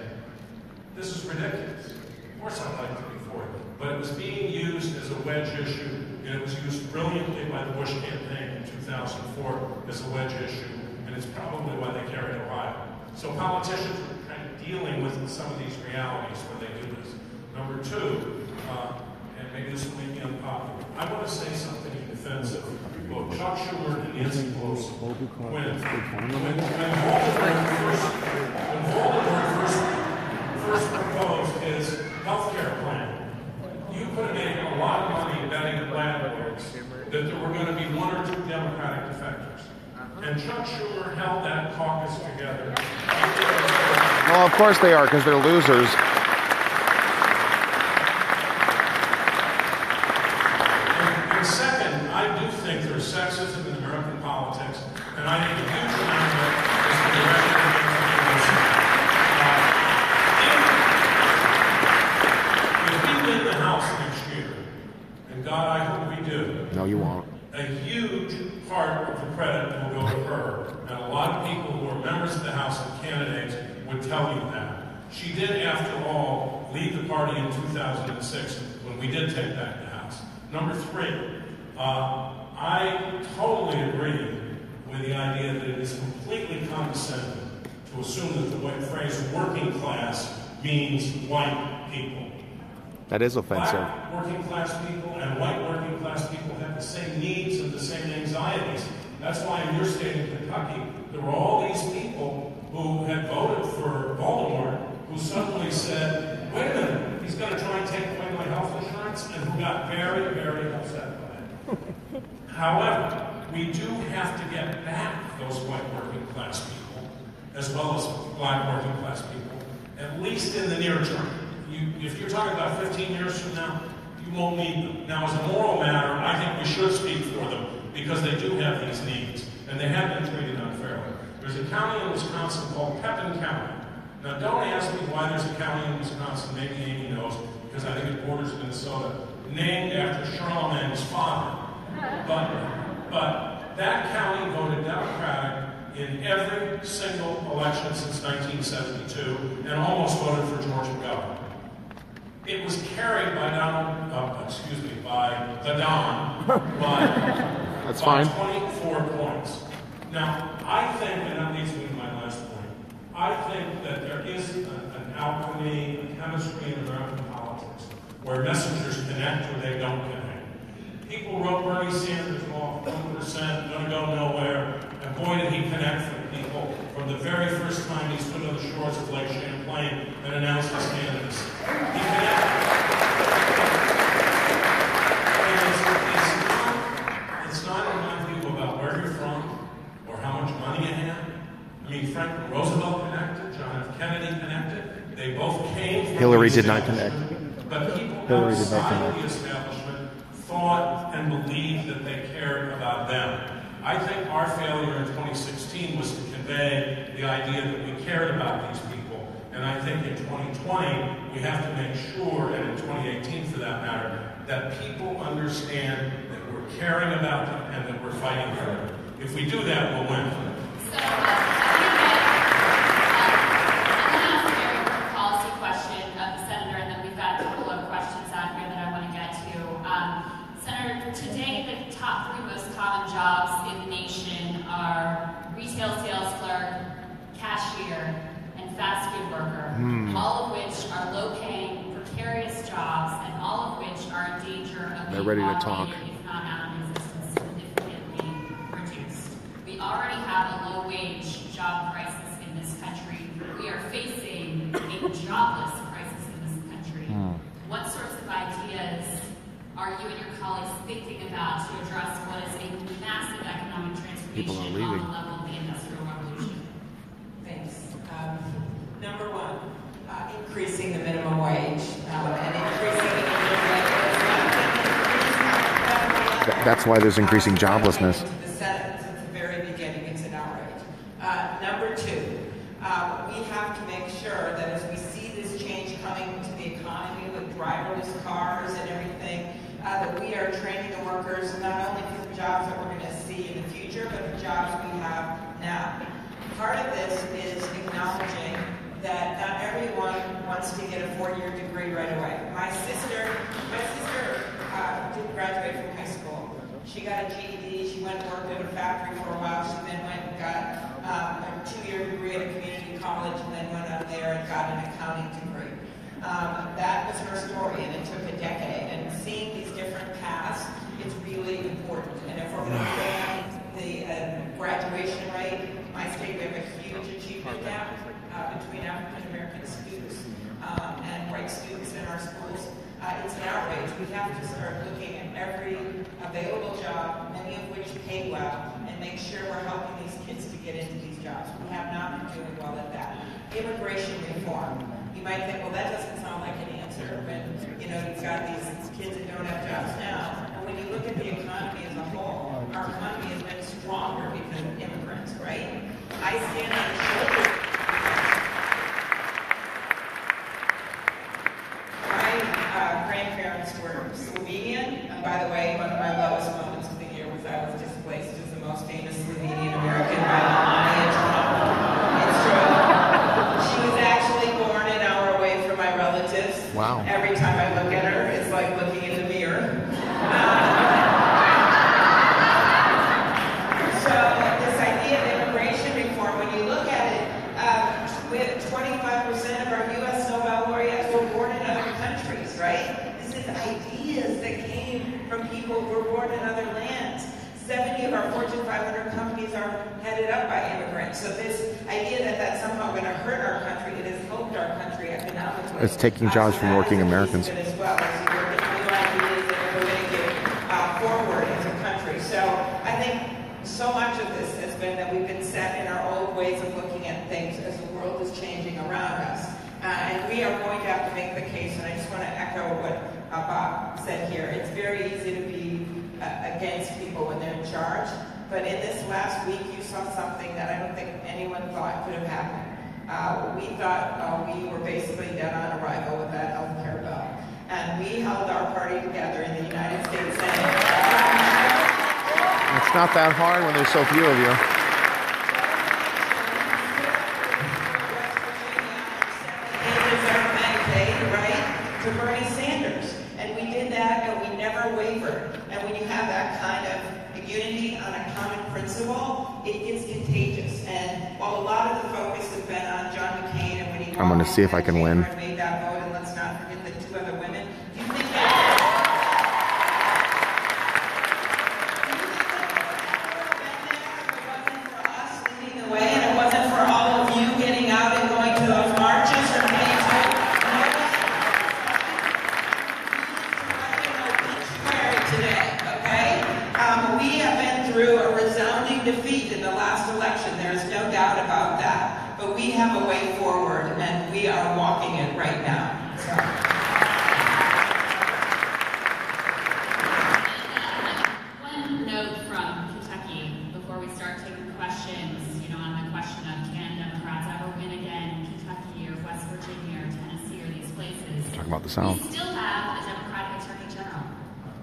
this is ridiculous. Of course I'd like to be for it. But it was being used as a wedge issue, and it was used brilliantly by the Bush campaign in 2004 as a wedge issue, and it's probably why they carried Ohio. So politicians are kind of dealing with some of these realities when they do this. Number two, and maybe this will make me unpopular, I want to say something in defense of both Chuck Schumer and Nancy Pelosi. When Voldemort first proposed his health care plan, you could have made a lot of money betting at landlords that there were going to be one or two Democratic defectors. And Chuck Schumer held that caucus together. Well, of course they are, because they're losers. And second, I do think there's sexism in American politics, and I think a huge amount of it is the direction of information. If we win the House next year, and God, I hope we do. No, you won't. A huge part of the credit will go to her, and a lot of people who are members of the House and candidates would tell you that. She did, after all, lead the party in 2006 when we did take back the House. Number three, I totally agree with the idea that it is completely condescending to assume that the phrase working class means white people. That is offensive. Black working class people and white working class people have the same needs and the same anxieties. That's why in your state of Kentucky, there were all these people who had voted for Voldemort who suddenly said, wait a minute, he's going to try and take away my health insurance, and who got very, very upset by it. However, we do have to get back those white working class people, as well as black working class people, at least in the near term. If you're talking about 15 years from now, you won't need them. Now, as a moral matter, I think we should speak for them, because they do have these needs, and they have been treated unfairly. There's a county in Wisconsin called Pepin County. Now, don't ask me why there's a county in Wisconsin, maybe Amy knows, because I think it borders Minnesota, named after Charlemagne's father. But that county voted Democratic in every single election since 1972, and almost voted for George McGovern. It was carried by the Don, That's by fine. 24 points. Now, I think, and that leads me to my last point, I think that there is an alchemy, a chemistry in American politics, where messengers connect or they don't connect. People wrote Bernie Sanders off 1%, going to go nowhere, and boy did he connect with people from the very first time he stood on the shores of Lake Champlain and announced his candidacy. He connected. And it's not in my view about where you're from or how much money you have. I mean, Franklin Roosevelt connected, John F. Kennedy connected. They both came from Hillary the did not establishment. connect. But people Hillary did not outside connect. the establishment thought and believed that they cared about them. I think our failure in 2016 was to convey the idea that we cared about these people. And I think in 2020, we have to make sure, and in 2018 for that matter, that people understand that we're caring about them and that we're fighting for them. If we do that, we'll win. So, I'm going to ask a very quick policy question of the Senator, and then we've got a couple of questions out here that I want to get to. Senator, today the top 3 most common jobs in the nation are retail sales clerk, cashier, cashier, and fast food worker, all of which are low-paying, precarious jobs, and all of which are in danger of being automated, if not out of existence, significantly reduced. We already have a low-wage job crisis in this country. We are facing a jobless crisis in this country. What sorts of ideas are you and your colleagues thinking about to address what is a massive economic transformation on the level of the Industrial Revolution? Thanks. Number one, increasing the minimum wage and increasing the minimum wage. That's why there's increasing joblessness. The Senate, since the very beginning, it's an outrage. Number two, we have to make sure that as we see this change coming to the economy with driverless cars and everything, that we are training the workers not only for the jobs that we're going to see in the future, but the jobs we have now. Part of this is acknowledging that not everyone wants to get a 4-year degree right away. My sister didn't graduate from high school. She got a GED, she went and worked at a factory for a while, she then went and got a 2-year degree at a community college, and then went up there and got an accounting degree. That was her story, and it took a decade. And seeing these different paths, it's really important. And if we're going to expand the graduation rate, my state, we have a huge achievement gap between African American students and white students in our schools. It's an outrage. We have to start looking at every available job, many of which pay well, and make sure we're helping these kids to get into these jobs. We have not been doing well at that. Immigration reform. You might think, well, that doesn't sound like an answer when, you've got these kids that don't have jobs now. And when you look at the economy as a whole, our economy has been stronger because of immigrants, right? I stand on the shoulders. My grandparents were Slovenian, and by the way, one of my lowest moments of the year was I was displaced as the most famous Slovenian American by Melania Trump. It's true. She was actually born an hour away from my relatives. Wow. Every time I look at her, it's like looking in the mirror. So this idea of immigration reform, when you look at it, with 25% of our U.S. Nobel laureates were born in other countries, right? This is ideas that came from people who were born in other lands. 70 of our Fortune 500 companies are headed up by immigrants. So this idea that that's somehow going to hurt our country, it has helped our country economically. It's taking jobs from working Americans. As well as you look at new ideas that we're going to get forward as a country. So I think so much of this has been that we've been set in our old ways of looking at things as the world is changing around us. And we are going to have to make the case, and I just want to echo what Bob said here. It's very easy to be against people when they're in charge, but in this last week you saw something that I don't think anyone thought could have happened. We thought we were basically dead on arrival with that health care bill, and we held our party together in the United States Senate. It's not that hard when there's so few of you. To Bernie Sanders, and we did that, and we never wavered. And when you have that kind of unity on a common principle, it gets contagious. And while a lot of the focus has been on John McCain, and when he I'm going to see if I can win. Made that vote, and let's not forget the 2 other women. Do you think that? It wasn't for us leading the way, and it wasn't for all of you getting out and going to those marches or getting to we have been through a resounding defeat in the last election. There is no doubt about that. But we have a way forward, and we are walking it right now. So. One note from Kentucky before we start taking questions, on the question of can Democrats ever win again in Kentucky or West Virginia or Tennessee or these places. Talk about the South. We still have a Democratic Attorney General.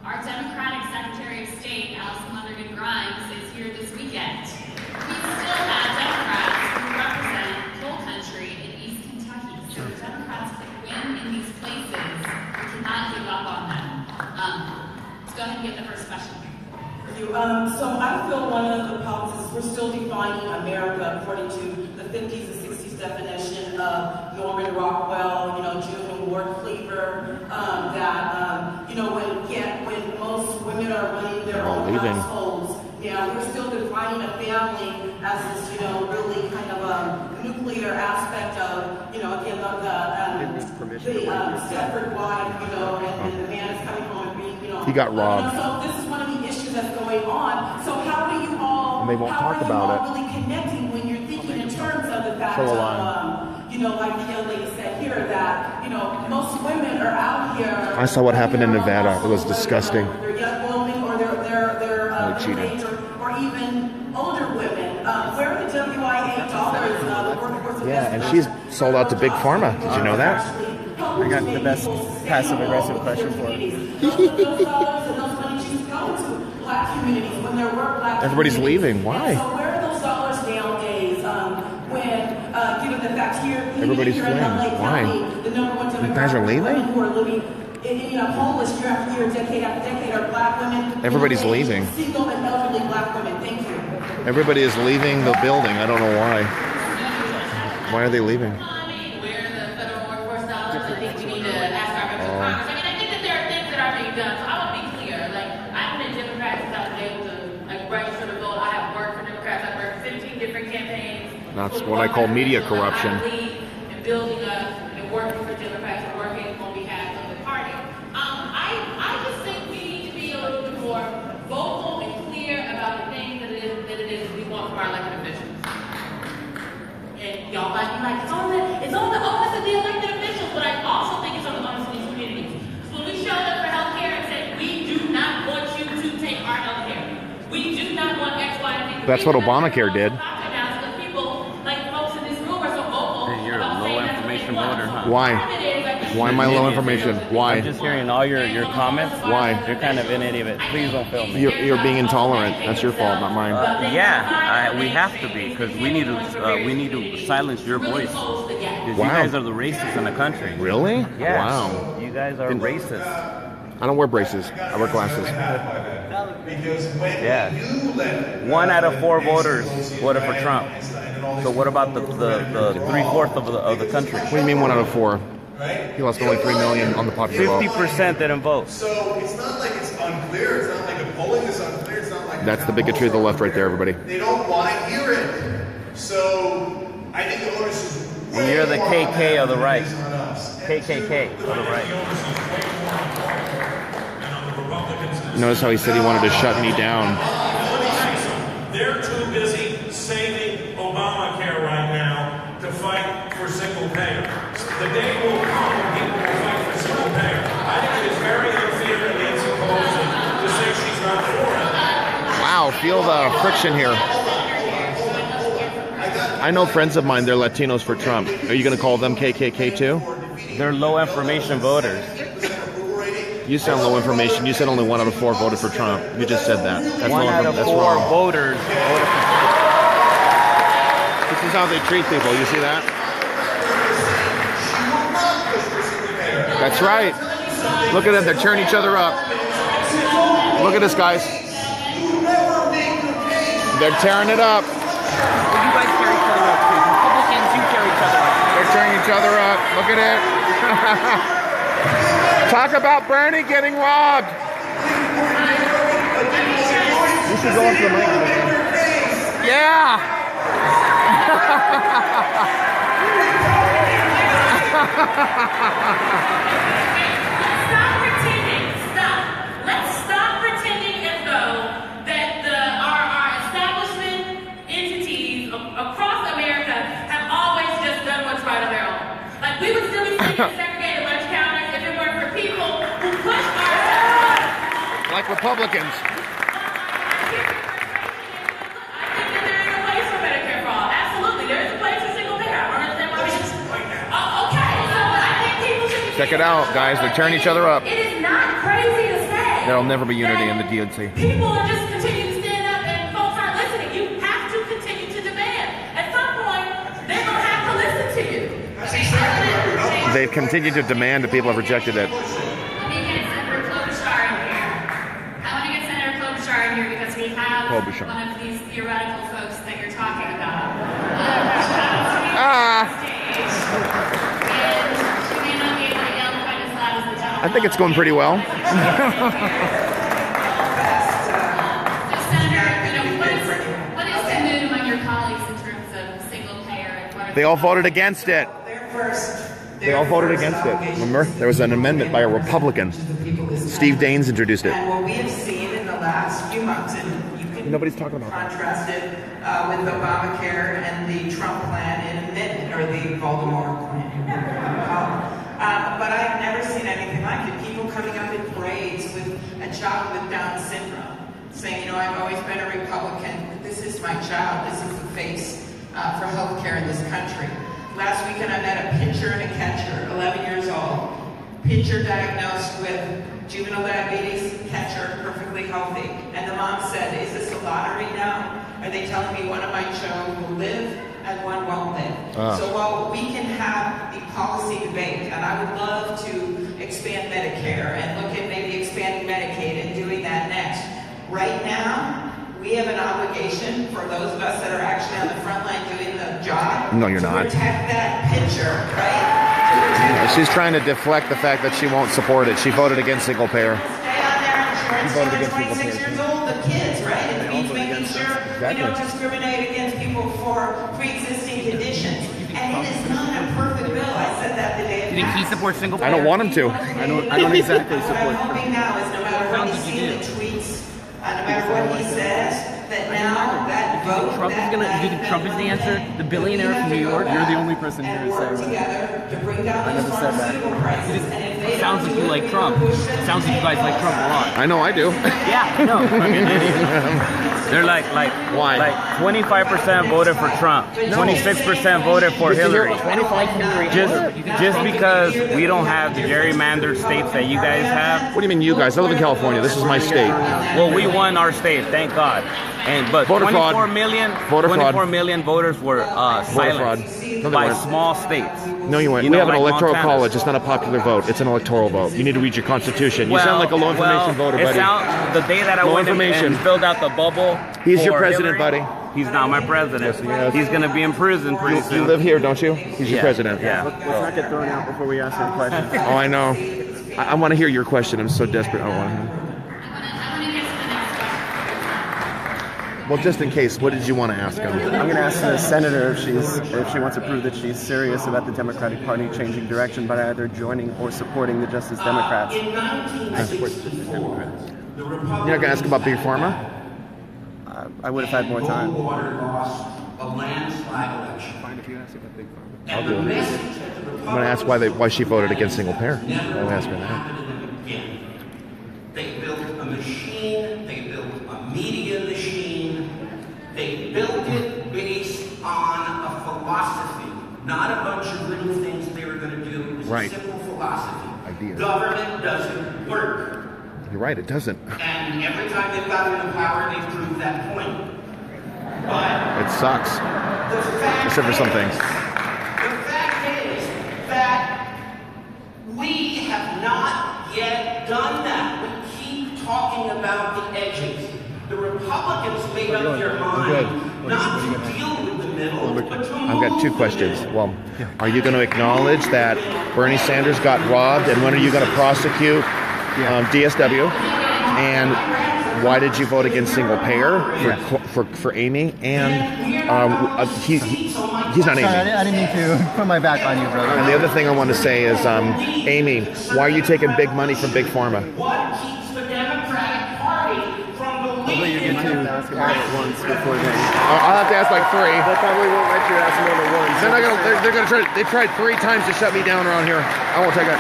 Our Democratic Secretary of State, Allison Lundergan Grimes, is here this weekend. We still have Democrats who represent coal country in East Kentucky. So the Democrats can win in these places. We cannot give up on them. Let's go ahead and get the first question. So I feel one of the policies, we're still defining America according to the 50s and 60s definition of Norman Rockwell, June Ward Cleaver, that, when most women are running their own households, we're still defining a family as this, really kind of nuclear aspect of, again, the Stepford wife, and the man is coming home and being, he got robbed. So this is one of the issues that's going on. So how do you all, and they won't talk about it. Really connecting when you're thinking in terms of the fact of, like the young lady said here, that, most women are out here. I saw what happened in Nevada. It was disgusting. They're young women, or they're cheating. or even older women. Where are the WIA dollars? The workforce and she's sold out to Big Pharma. Did you know that? I got the best passive-aggressive question for Everybody's leaving. Why? So where are those dollars nowadays? When, given the fact here, everybody's here in fleeing. LA Why? County, the number one demographic You guys are leaving? Who are living homeless year after year, decade after decade, are black women. Everybody's leaving. Single and elderly black women. Thank you. Everybody is leaving the building. I don't know why. Why are they leaving? Where the federal workforce dollars, I think we need to ask our members of Congress. I mean, I think that there are things that are being done. So I want to be clear. Like, I've been Democrat since I was able to register to vote. I have worked for Democrats. I've worked 15 different campaigns. That's what I call media corruption. And building up and working for Democrats and working on behalf of the party. I just think we need to be a little bit more vocal and clear about the things that it is we want from our elected officials. And y'all might be like, it's on the onus of the elected officials, but I also think it's on the onus of these communities. So when we showed up for healthcare and said, we do not want you to take our healthcare. We do not want X, Y, and Z. That's what Obamacare did. Why? Why am I low information? Why? I'm just hearing all your comments. Why? You're kind of in any of it. Please don't film me. You're being intolerant. That's your fault, not mine. We have to be, because we need to silence your voice. Because you guys are the racists in the country. Really? Yes. Wow. You guys are racist. I don't wear braces. I wear glasses. Yeah. 1 out of 4 voters voted for Trump. So what about the 3/4 of the country? What do you mean 1 out of 4? He lost only 3 million on the popular vote. 50% didn't vote. So it's not like it's unclear. It's not like the polling is unclear. It's not like that's the bigotry of the left right there, everybody. They don't want to hear it. So I think the onus is and you're the KK of the right. KKK of the right. Notice how he said he wanted to shut me down. They're too busy saving Obamacare right now to fight for single payer. The day will come when people will fight for single payer. I think it is very unfair to Nancy Pelosi to say she's not for it. Wow, feel the friction here. I know friends of mine, they're Latinos for Trump. Are you going to call them KKK too? They're low information voters. You sound low information. You said only 1 out of 4 voted for Trump. You just said that. That's 1 out of 4 voters voted for Trump. This is how they treat people. You see that? That's right. Look at them. They're tearing each other up. Look at this, guys. They're tearing it up. Well, you guys tear each other up, too. Republicans, you tear each other up. They're tearing each other up. Look at it. Talk about Bernie getting robbed. You should go into the microphone. Yeah. Stop pretending. Stop. Let's stop pretending as though that our establishment entities across America have always just done what's right on their own. Like, we would still be sitting in segregated lunch counters if it weren't for people who push our like Republicans. Check it out, guys. They're tearing each other up. It is not crazy to say. There'll never be unity in the DNC. People are just continuing to stand up and folks aren't listening. You have to continue to demand. At some point, they're going to have to listen to you. They've continued to demand and people have rejected it. Let me get Senator Klobuchar in here. I want to get Senator Klobuchar in here because we have one of these theoretical folks that you're talking about. I think it's going pretty well. They all voted against it. They all voted against it. Remember? There was an amendment by a Republican. Steve Daines introduced it. And what we have seen in the last few months, and you can Nobody's talking about contrast it with Obamacare and the Trump plan in a minute, or the Voldemort plan, whatever you want to call it. But I've never seen anything like it. People coming up in parades with a child with Down syndrome, saying, you know, I've always been a Republican. This is my child. This is the face for health care in this country. Last weekend I met a pitcher and a catcher, 11 years old. Pitcher diagnosed with juvenile diabetes, catcher perfectly healthy. And the mom said, is this a lottery now? Are they telling me one of my children will live and one won't live? So while we can have the policy debate, and I would love to expand Medicare and look at maybe expanding Medicaid and doing that next. Right now, we have an obligation for those of us that are actually on the front line doing the job. No, you're not. To protect that pitcher, right? She's trying to deflect the fact that she won't support it. She voted against single payer. Stay on their insurance till they're 26 years old, the kids, right? It means making sure we don't discriminate against people for pre-existing conditions. And it is not a perfect bill. I said that the day. Do you think he supports single payer? I don't want him to. I don't exactly support. What I'm hoping now is no matter what you see in the tweets, no matter what he says, that now that vote, Trump is gonna. Do you think Trump is the answer? The billionaire from New York. You're the only person here who says together to bring down I never said that. It sounds like you like Trump. It sounds like you guys like Trump a lot. I know I do. Yeah, no. They're like why? Like 25% voted for Trump, 26% voted for Hillary. Just because we don't have the gerrymandered states that you guys have. What do you mean you guys? I live in California. This is my state. Well, we won our state, thank God. But Voter 24 fraud. million, Voter 24 fraud. million voters were silenced No, they by weren't. small states. No, you weren't. You We know, have an like electoral Montana. college. It's not a popular vote. It's an electoral vote. You need to read your constitution. You sound like a low information voter, buddy. The day that I Low went information. and filled out the bubble. He's your for president, Hillary, buddy. He's not my president. Yes, he is. He's going to be in prison pretty soon. You live here, don't you? He's your president. Yeah. Let's not get thrown out before we ask any questions. Oh, I know. I want to hear your question. I'm so desperate. I want to hear. Well, just in case, what did you want to ask him? I'm going to ask the senator if she wants to prove that she's serious about the Democratic Party changing direction by either joining or supporting the Justice Democrats. I support the Justice Democrats. You're not going to ask about Big Pharma? I would have had more time. Goldwater lost a landslide election. Fine if you ask about Big Pharma. I'll do it. I'm going to ask why she voted against single payer. I'll ask her that. They built a machine, they built a media machine, they built it based on a philosophy, not a bunch of little things they were going to do. It was a simple philosophy. Ideas. Government doesn't work. You're right, it doesn't. And every time they've gotten into power, they've proved that point. But it sucks. Except for some things. The fact is that we have not yet done that. We keep talking about the edges. The Republicans made up their mind not to deal with the middle, but to I've got two questions. Well, are you going to acknowledge that Bernie Sanders got robbed, and when are you going to prosecute DSW? And why did you vote against single payer for Amy? And he's not Amy. Sorry, I didn't mean to put my back on you, brother. And the other thing I want to say is, Amy, why are you taking big money from Big Pharma? what keeps the Democratic Party from Hopefully you get to ask about it once before then. I'll have to ask like three. They probably won't let you ask more than once. They're going to try. They tried 3 times to shut me down around here. I won't take it.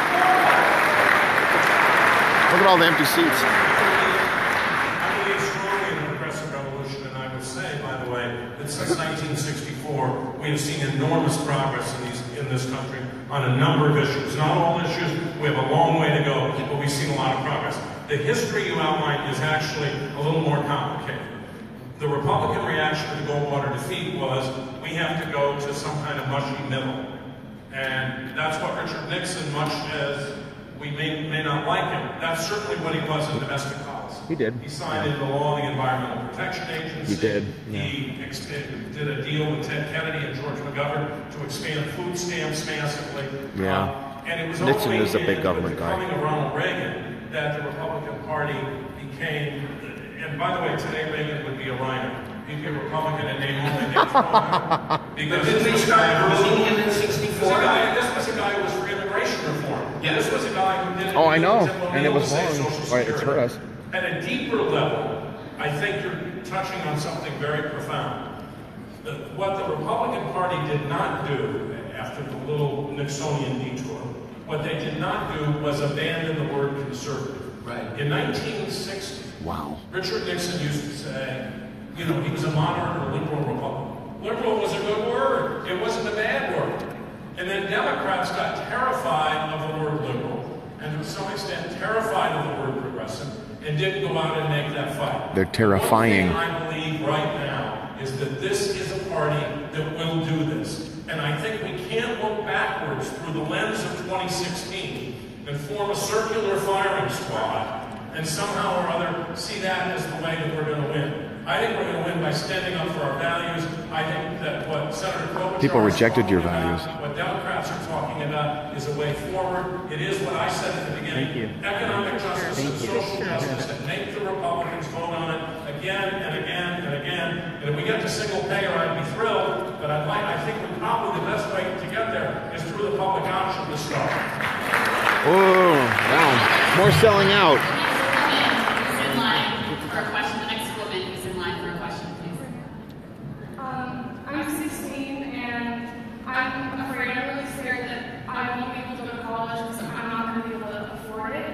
Look at all the empty seats. I believe strongly in the progressive revolution, and I would say, by the way, that since 1964, we have seen enormous progress in this country on a number of issues. Not all issues. We have a long way to go, but we've seen a lot of progress. The history you outlined is actually a little more complicated. The Republican reaction to the Goldwater defeat was, we have to go to some kind of mushy middle. And that's what Richard Nixon, much as we may not like him, that's certainly what he was in domestic policy. He did. He signed into law the Environmental Protection Agency. He did. He did a deal with Ted Kennedy and George McGovern to expand food stamps massively. Yeah. And it was Nixon only is a big government with the coming guy. of Ronald Reagan that the Republican Party became, and by the way, today Reagan would be a Reiner. He'd be a Republican and name only names wrong. Because this guy was a guy who was for immigration reform. Yeah. This was a guy who did. Oh, I know, and it was wrong. Right, it's hurt us. At a deeper level, I think you're touching on something very profound. What the Republican Party did not do after the little Nixonian detour, what they did not do was abandon the word conservative. Right. In 1960, wow. Richard Nixon used to say, you know, he was a moderate or liberal Republican. Liberal was a good word. It wasn't a bad word. And then Democrats got terrified of the word liberal, and to some extent terrified of the word progressive, and didn't go out and make that fight. They're terrifying. One thing I believe right now is that this is a party that will do this. And I think we can't look backwards through the lens of 2016 and form a circular firing squad and somehow or other see that as the way that we're going to win. I think we're going to win by standing up for our values. I think that what Senator Klobuchar People rejected your about, values. what Democrats are talking about is a way forward. It is what I said at the beginning. Economic justice and social justice that make the Republicans vote on it again and again and again. And if we get to single payer, I'd be thrilled. But I think probably the best way to get there is through the public option to start. Oh, wow. More selling out. Who's in line for a question? The next woman who's in line for a question, please. I'm 16 and I'm afraid, I'm really scared that I won't be able to go to college because I'm not going to be able to afford it.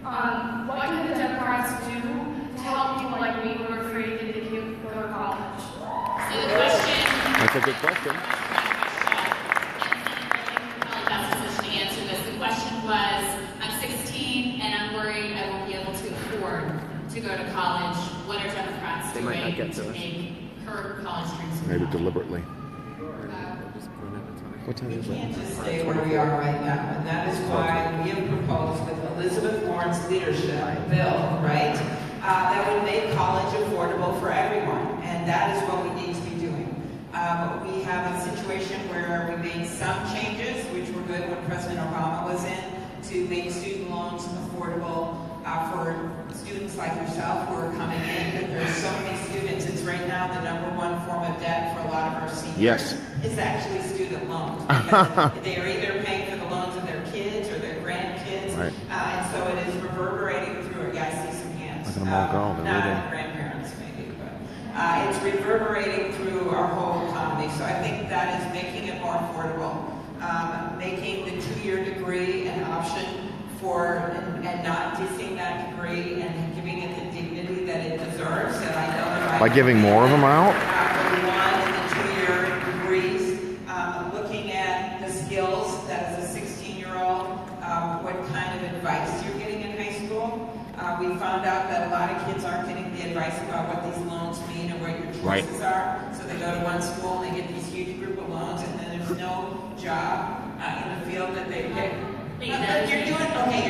What can the Democrats do to help people like me who are afraid that they can't go to college? So the question... That's a good question. To answer this, the question was, I'm 16 and I'm worried I won't be able to afford to go to college. What are Democrats doing to make her college dreams come Maybe true? deliberately. What time is We can't it? just stay where we are right now, and that is why we have proposed with Elizabeth Warren's leadership a bill, right, that would make college affordable for everyone, and that is what we need to be doing. We have a situation where we made some changes, which were good when President Obama was in, to make student loans affordable for students like yourself who are coming in. There's so many students. It's right now the #1 form of debt for a lot of our seniors. Yes. It's actually student loans. Because they are either paying for the loans of their kids or their grandkids. Right. And so it is reverberating through. Yeah, I see some hands. Look at them all go. They're Not reading. grandparents, maybe, but it's reverberating through our whole economy. So I think that is making it more affordable, making the 2-year degree an option for, and not dissing that degree and giving it the dignity that it deserves. And I know that By giving more of them out? for the 1 and the 2-year degrees, looking at the skills that as a 16-year-old, what kind of advice you're getting in high school. We found out that a lot of kids aren't getting the advice about what these loans mean and what your choices are. So they go to one school and they get these huge group of loans, and then there's no job in the field that they pick. You're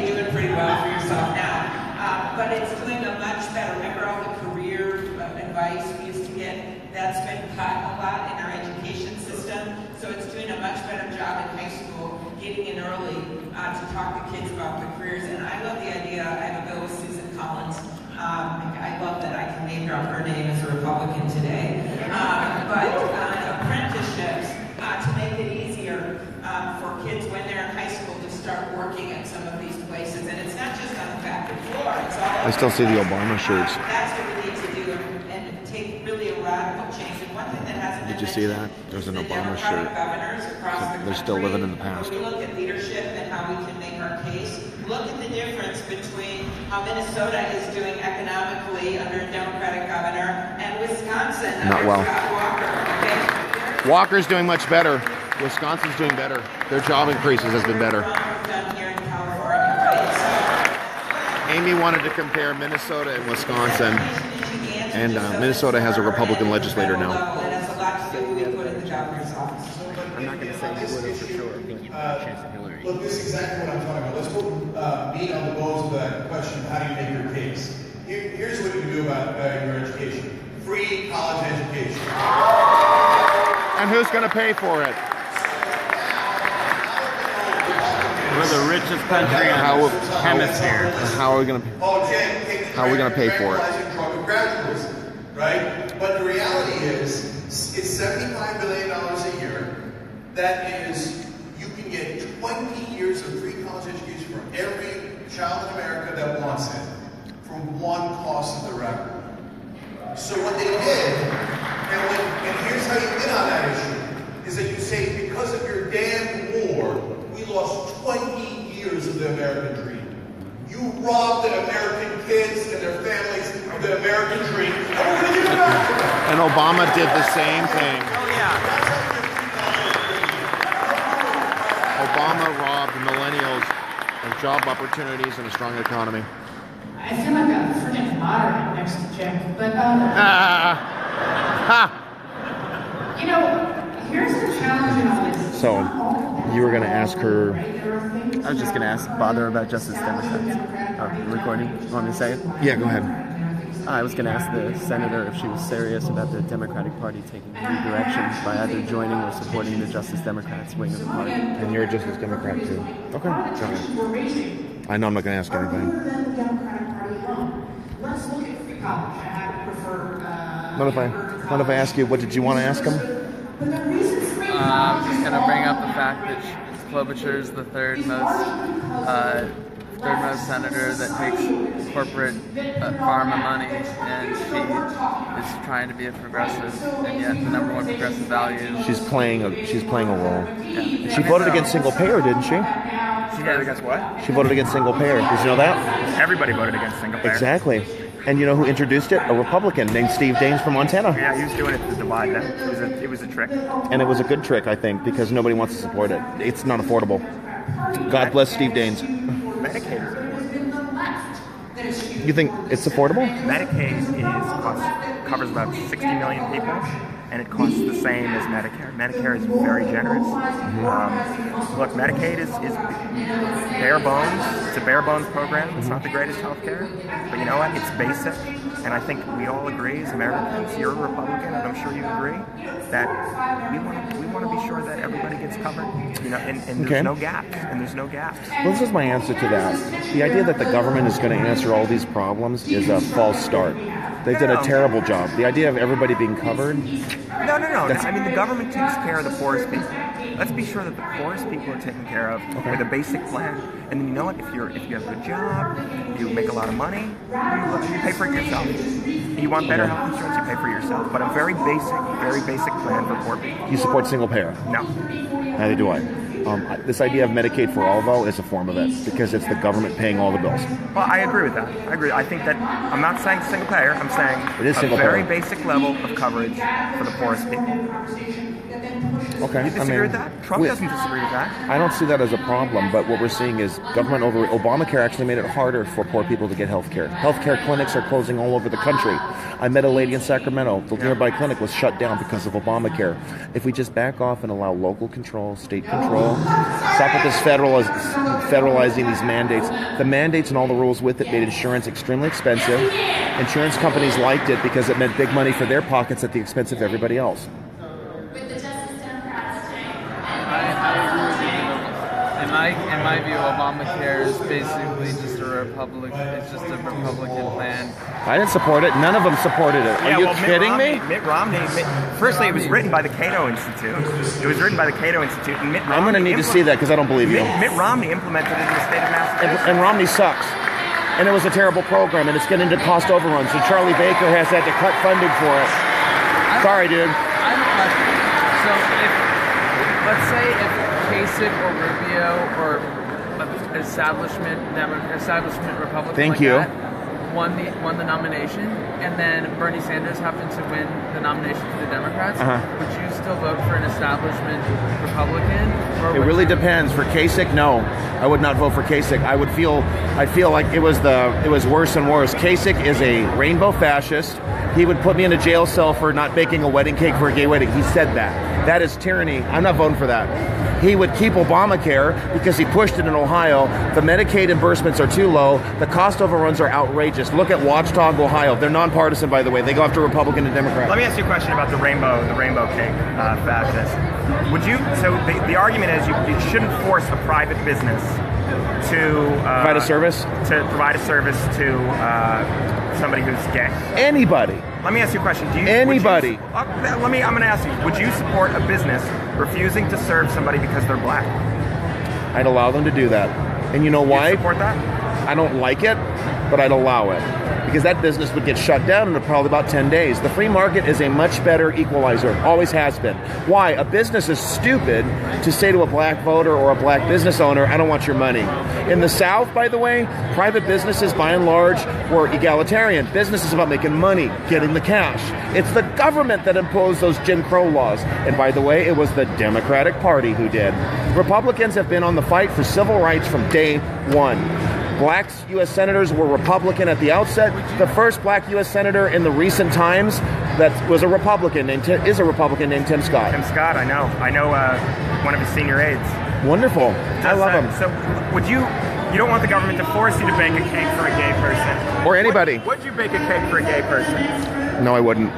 doing pretty well for yourself now. But it's doing a much better. Remember all the career advice we used to get? That's been cut a lot in our education system. So it's doing a much better job in high school, getting in early to talk to kids about their careers. And I love the idea. I have a bill with Susan Collins. I love that I can name drop her name as a Republican today. But apprenticeships to make it easier for kids when they're in high school to start working at some of these places. And it's not just on the factory floor. It's all I still see the Obama shirts. That's what we need to do and take really a radical change. And one thing that hasn't Did been you see that? mentioned There's an is the Obama Democratic shirt. governors across the They're still country. living in the past. When we look at leadership and how we can make our case, look at the difference between how Minnesota is doing economically under a Democratic governor and Wisconsin Not under well. Scott Walker. Okay? Walker's doing much better. Wisconsin's doing better. Their job increases has been better. Done here in California, right? Amy wanted to compare Minnesota and Wisconsin, and Minnesota has a Republican legislator now. That has a lot to do with what we put in the governor's office. I'm not going to say who would have for sure. Look, this is exactly what I'm talking about. Let's put meat on the bones of that question. How do you make your case? Here's what you can do about your education. Free college education. And who's going to pay for it? We're the richest country in the hemisphere. How are we going to pay for it? Right? But the reality is, it's $75 billion a year. That is, you can get 20 years of free college education for every child in America that wants it, for one cost of the record. So what they did, and here's how you get on that issue, is that you say, because of your damn war, we lost 20 years of the American dream. You robbed the American kids and their families of the American dream. And we're going to give it back. And Obama did the same thing. Oh, yeah. Obama robbed millennials of job opportunities and a strong economy. I feel like a freaking moderate next to Cenk, but you know, here's the challenge in all this. So, you were going to ask her. I was just going to ask, bother about Justice Democrats. Recording. You want me to say it? Yeah, go ahead. I was going to ask the senator if she was serious about the Democratic Party taking new directions by either joining or supporting the Justice Democrats wing of the party. And you're a Justice Democrat too. Okay, got it. I know I'm not going to ask anything. Let's look at free college. I prefer. What if I ask you, what did you want to ask him? I'm just going to bring up the fact that Klobuchar is the third most senator that takes corporate pharma money, and she is trying to be a progressive, and yet the number one progressive value. She's playing a role. Yeah. She voted against single payer, didn't she? She voted against what? She voted against single payer. Did you know that? Everybody voted against single payer. Exactly. And you know who introduced it? A Republican named Steve Daines from Montana. Yeah, he was doing it to divide them. It was a trick. And it was a good trick, I think, because nobody wants to support it. It's not affordable. God bless Steve Daines. Medicaid. You think it's affordable? Medicaid covers about 60 million people, and it costs the same as Medicare. Medicare is very generous. Look, Medicaid is bare bones. It's a bare bones program. It's not the greatest health care, but you know what? It's basic, and I think we all agree as Americans, you're a Republican, and I'm sure you agree, that we want to be sure that everybody gets covered. You know, and there's no gaps. And there's no gaps. Well, this is my answer to that. The idea that the government is going to answer all these problems is a false start. They did a terrible job. The idea of everybody being covered. No. I mean, the government takes care of the poorest people. Let's be sure that the poorest people are taken care of with a basic plan. And then you know what? If you have a good job, you make a lot of money, you pay for it yourself. You want better health insurance, you pay for it yourself. But a very basic plan for poor people. You support single payer? No. Neither do I. This idea of Medicaid for all, though, is a form of it because it's the government paying all the bills. Well, I agree with that. I think that I'm not saying single payer. I'm saying it is a very basic level of coverage for the poorest people. Okay. You disagree with that? Trump doesn't disagree with that. I don't see that as a problem, but what we're seeing is government over Obamacare actually made it harder for poor people to get health care. Healthcare clinics are closing all over the country. I met a lady in Sacramento. The nearby clinic was shut down because of Obamacare. If we just back off and allow local control, state control, stop with this federalizing these mandates. The mandates and all the rules with it made insurance extremely expensive. Insurance companies liked it because it meant big money for their pockets at the expense of everybody else. In my view, Obamacare is basically just a Republican plan. I didn't support it. None of them supported it. Are you kidding me? Mitt Romney. Firstly, it was written by the Cato Institute. And Mitt Romney. I'm going to need to see that because I don't believe you. Mitt Romney implemented it in the state of Massachusetts. And Romney sucks. And it was a terrible program, and it's getting into cost overruns. So Charlie Baker has had to cut funding for it. Sorry, dude. I have a question. So let's say if Kasich or Rubio or establishment Republican won the nomination, and then Bernie Sanders happened to win the nomination for the Democrats, would you still vote for an establishment Republican? It really depends. For Kasich, no, I would not vote for Kasich. I'd feel like it was worse and worse. Kasich is a rainbow fascist. He would put me in a jail cell for not baking a wedding cake for a gay wedding. He said that. That is tyranny. I'm not voting for that. he would keep Obamacare because he pushed it in Ohio. The Medicaid reimbursements are too low. The cost overruns are outrageous. Look at Watchdog Ohio. They're nonpartisan, by the way. They go after Republican and Democrat. Let me ask you a question about the rainbow cake fascist. Would you? So the argument is you shouldn't force a private business to provide a service. To provide a service to somebody who's gay. Anybody. Let me ask you a question. Anybody. I'm going to ask you. Would you support a business refusing to serve somebody because they're black? I'd allow them to do that. And you know why? You support that? I don't like it, but I'd allow it. Because that business would get shut down in probably about 10 days. The free market is a much better equalizer. Always has been. Why? A business is stupid to say to a black voter or a black business owner, I don't want your money. In the South, by the way, private businesses, by and large, were egalitarian. Business is about making money, getting the cash. It's the government that imposed those Jim Crow laws. And by the way, it was the Democratic Party who did. Republicans have been on the fight for civil rights from day one. Black U.S. senators were Republican at the outset. The first black U.S. senator in the recent times that was a Republican is a Republican named Tim Scott. Tim Scott, I know one of his senior aides. Wonderful. I love him. So would you don't want the government to force you to bake a cake for a gay person. Or anybody. Would you bake a cake for a gay person? No, I wouldn't.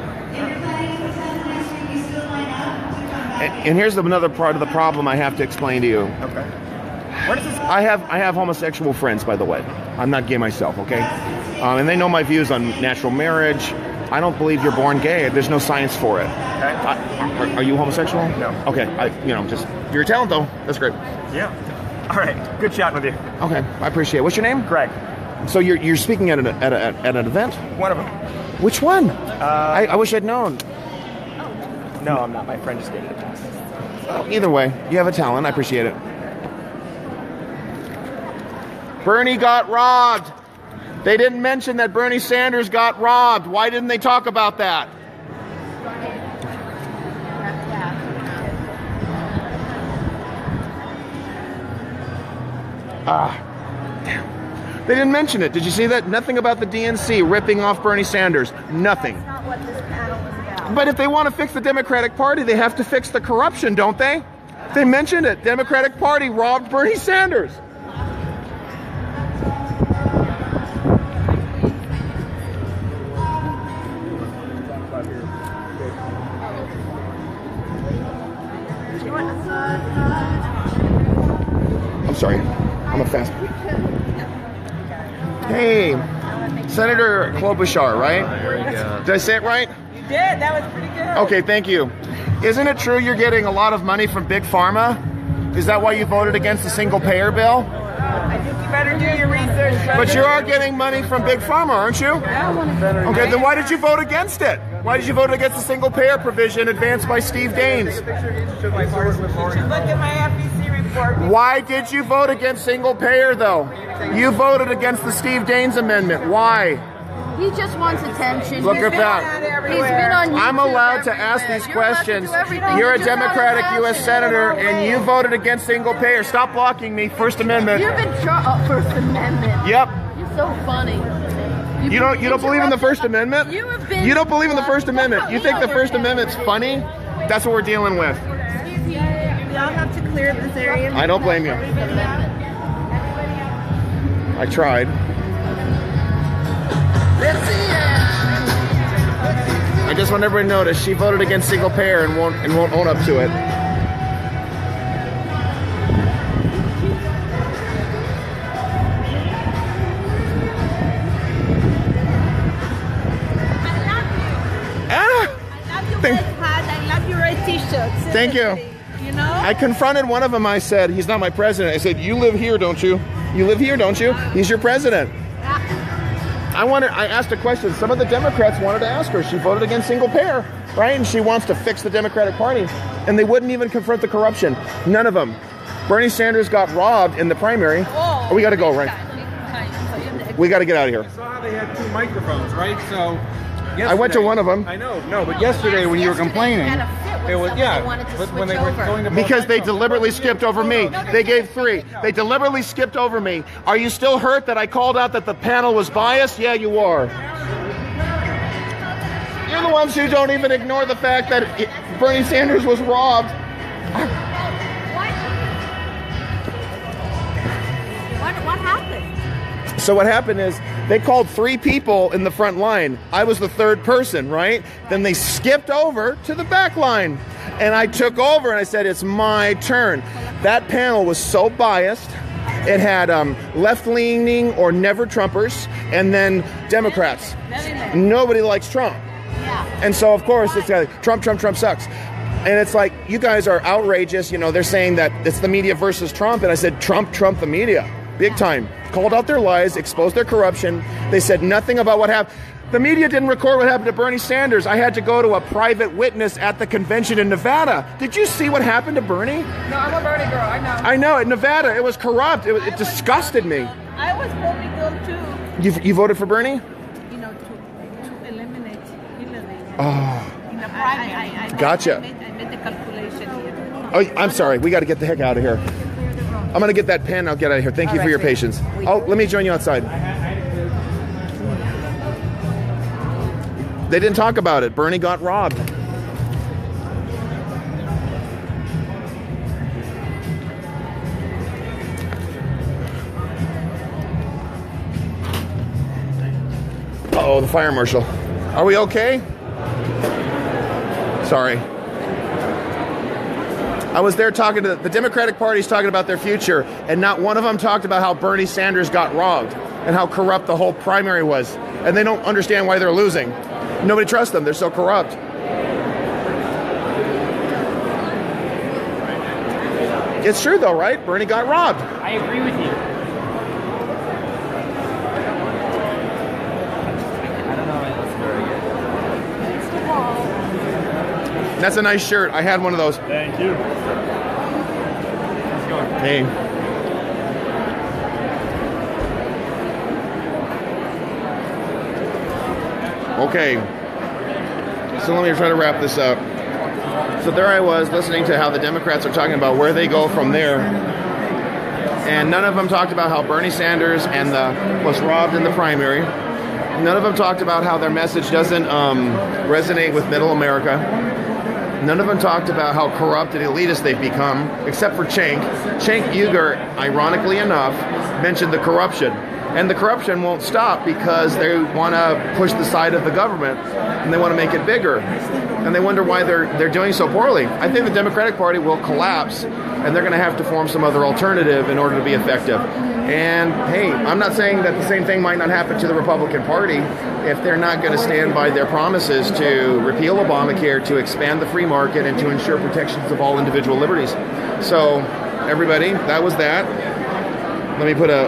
And here's another part of the problem I have to explain to you. Okay. What is this? I have homosexual friends, by the way. I'm not gay myself, okay? And they know my views on natural marriage. I don't believe you're born gay. There's no science for it. Okay. Are you homosexual? No. Okay. Just you're a talent though. That's great. Yeah. All right. Good chatting with you. Okay. I appreciate it. What's your name? Greg. So you're speaking at an event? One of them. Which one? I wish I'd known. No, I'm not. My friend just gave me the pass. Either way, you have a talent. I appreciate it. Bernie got robbed. They didn't mention that Bernie Sanders got robbed. Why didn't they talk about that? They didn't mention it. Did you see that? Nothing about the DNC ripping off Bernie Sanders. Nothing. That's not what this panel is about. But if they want to fix the Democratic Party, they have to fix the corruption, don't they? They mentioned it. Democratic Party robbed Bernie Sanders. I'm sorry. I'm a fast. Hey, Senator Klobuchar, right? There we go. Did I say it right? You did. That was pretty good. Okay, thank you. Isn't it true you're getting a lot of money from Big Pharma? Is that why you voted against the single-payer bill? I think you better do your research. But you are getting money from Big Pharma, aren't you? Yeah. Okay, then why did you vote against it? Why did you vote against the single-payer provision advanced by Steve Daines? Look at my FEC report. Why did you vote against single-payer, though? You voted against the Steve Daines amendment. Why? He just wants attention. Look at that. He's been on YouTube. I'm allowed to ask these questions. You're a Democratic U.S. Senator, and you voted against single-payer. Stop blocking me. First Amendment. You've been First Amendment. Yep. You're so funny. You don't believe in the First Amendment? You have been. You don't believe in the First Amendment. You think the First Amendment's funny? That's what we're dealing with. Y'all have to clear this area. I don't blame you. I tried. I just want everybody to notice she voted against single payer and won't own up to it. I love your red t-shirts. Thank you. You know? I confronted one of them. I said, he's not my president. I said, you live here, don't you? You live here, don't you? He's your president. I asked a question. Some of the Democrats wanted to ask her. She voted against single payer, right? And she wants to fix the Democratic Party. And they wouldn't even confront the corruption. None of them. Bernie Sanders got robbed in the primary. Oh, we got to go, right? We got to get out of here. I saw how they had 2 microphones, right? So I went to one of them. I know, but yesterday when you were complaining, it was, but when they were going to because they deliberately skipped over me. They gave 3. They deliberately skipped over me. Are you still hurt that I called out that the panel was biased? Yeah, you are. You're the ones who don't even ignore the fact that Bernie Sanders was robbed. So what happened is they called 3 people in the front line. I was the 3rd person, right? Then they skipped over to the back line. And I took over and I said, it's my turn. That panel was so biased. It had left-leaning or never Trumpers, and then Democrats. Nobody likes Trump. And so, of course, it's Trump, Trump, Trump sucks. And it's like, you guys are outrageous. You know, they're saying that it's the media versus Trump. And I said, Trump, Trump, the media. Big time. Called out their lies, exposed their corruption. They said nothing about what happened. The media didn't record what happened to Bernie Sanders. I had to go to a private witness at the convention in Nevada. Did you see what happened to Bernie? No, I'm a Bernie girl, I know. I know, in Nevada, it was corrupt. It disgusted me. I was Bernie girl too. You voted for Bernie? You know, to eliminate Hillary. Oh. In the primary. Gotcha. I made the calculation here. Oh, I'm sorry. We got to get the heck out of here. I'm going to get that pen. I'll get out of here. Thank you for your patience. Oh, let me join you outside. They didn't talk about it. Bernie got robbed. Uh-oh, the fire marshal. Are we okay? Sorry. I was there talking to the Democratic Party's talking about their future, and not one of them talked about how Bernie Sanders got robbed and how corrupt the whole primary was. And they don't understand why they're losing. Nobody trusts them. They're so corrupt. It's true, though, right? Bernie got robbed. I agree with you. That's a nice shirt. I had one of those. Thank you. Let's go. Hey. Okay. So let me try to wrap this up. So there I was listening to how the Democrats are talking about where they go from there. And none of them talked about how Bernie Sanders was robbed in the primary. None of them talked about how their message doesn't resonate with middle America. None of them talked about how corrupt and elitist they've become, except for Cenk. Cenk Uygur, ironically enough, mentioned the corruption. And the corruption won't stop because they want to push the side of the government and they want to make it bigger. And they wonder why they're doing so poorly. I think the Democratic Party will collapse and they're going to have to form some other alternative in order to be effective. And hey, I'm not saying that the same thing might not happen to the Republican Party if they're not going to stand by their promises to repeal Obamacare, to expand the free market, and to ensure protections of all individual liberties. So, everybody, that was that. Let me put a...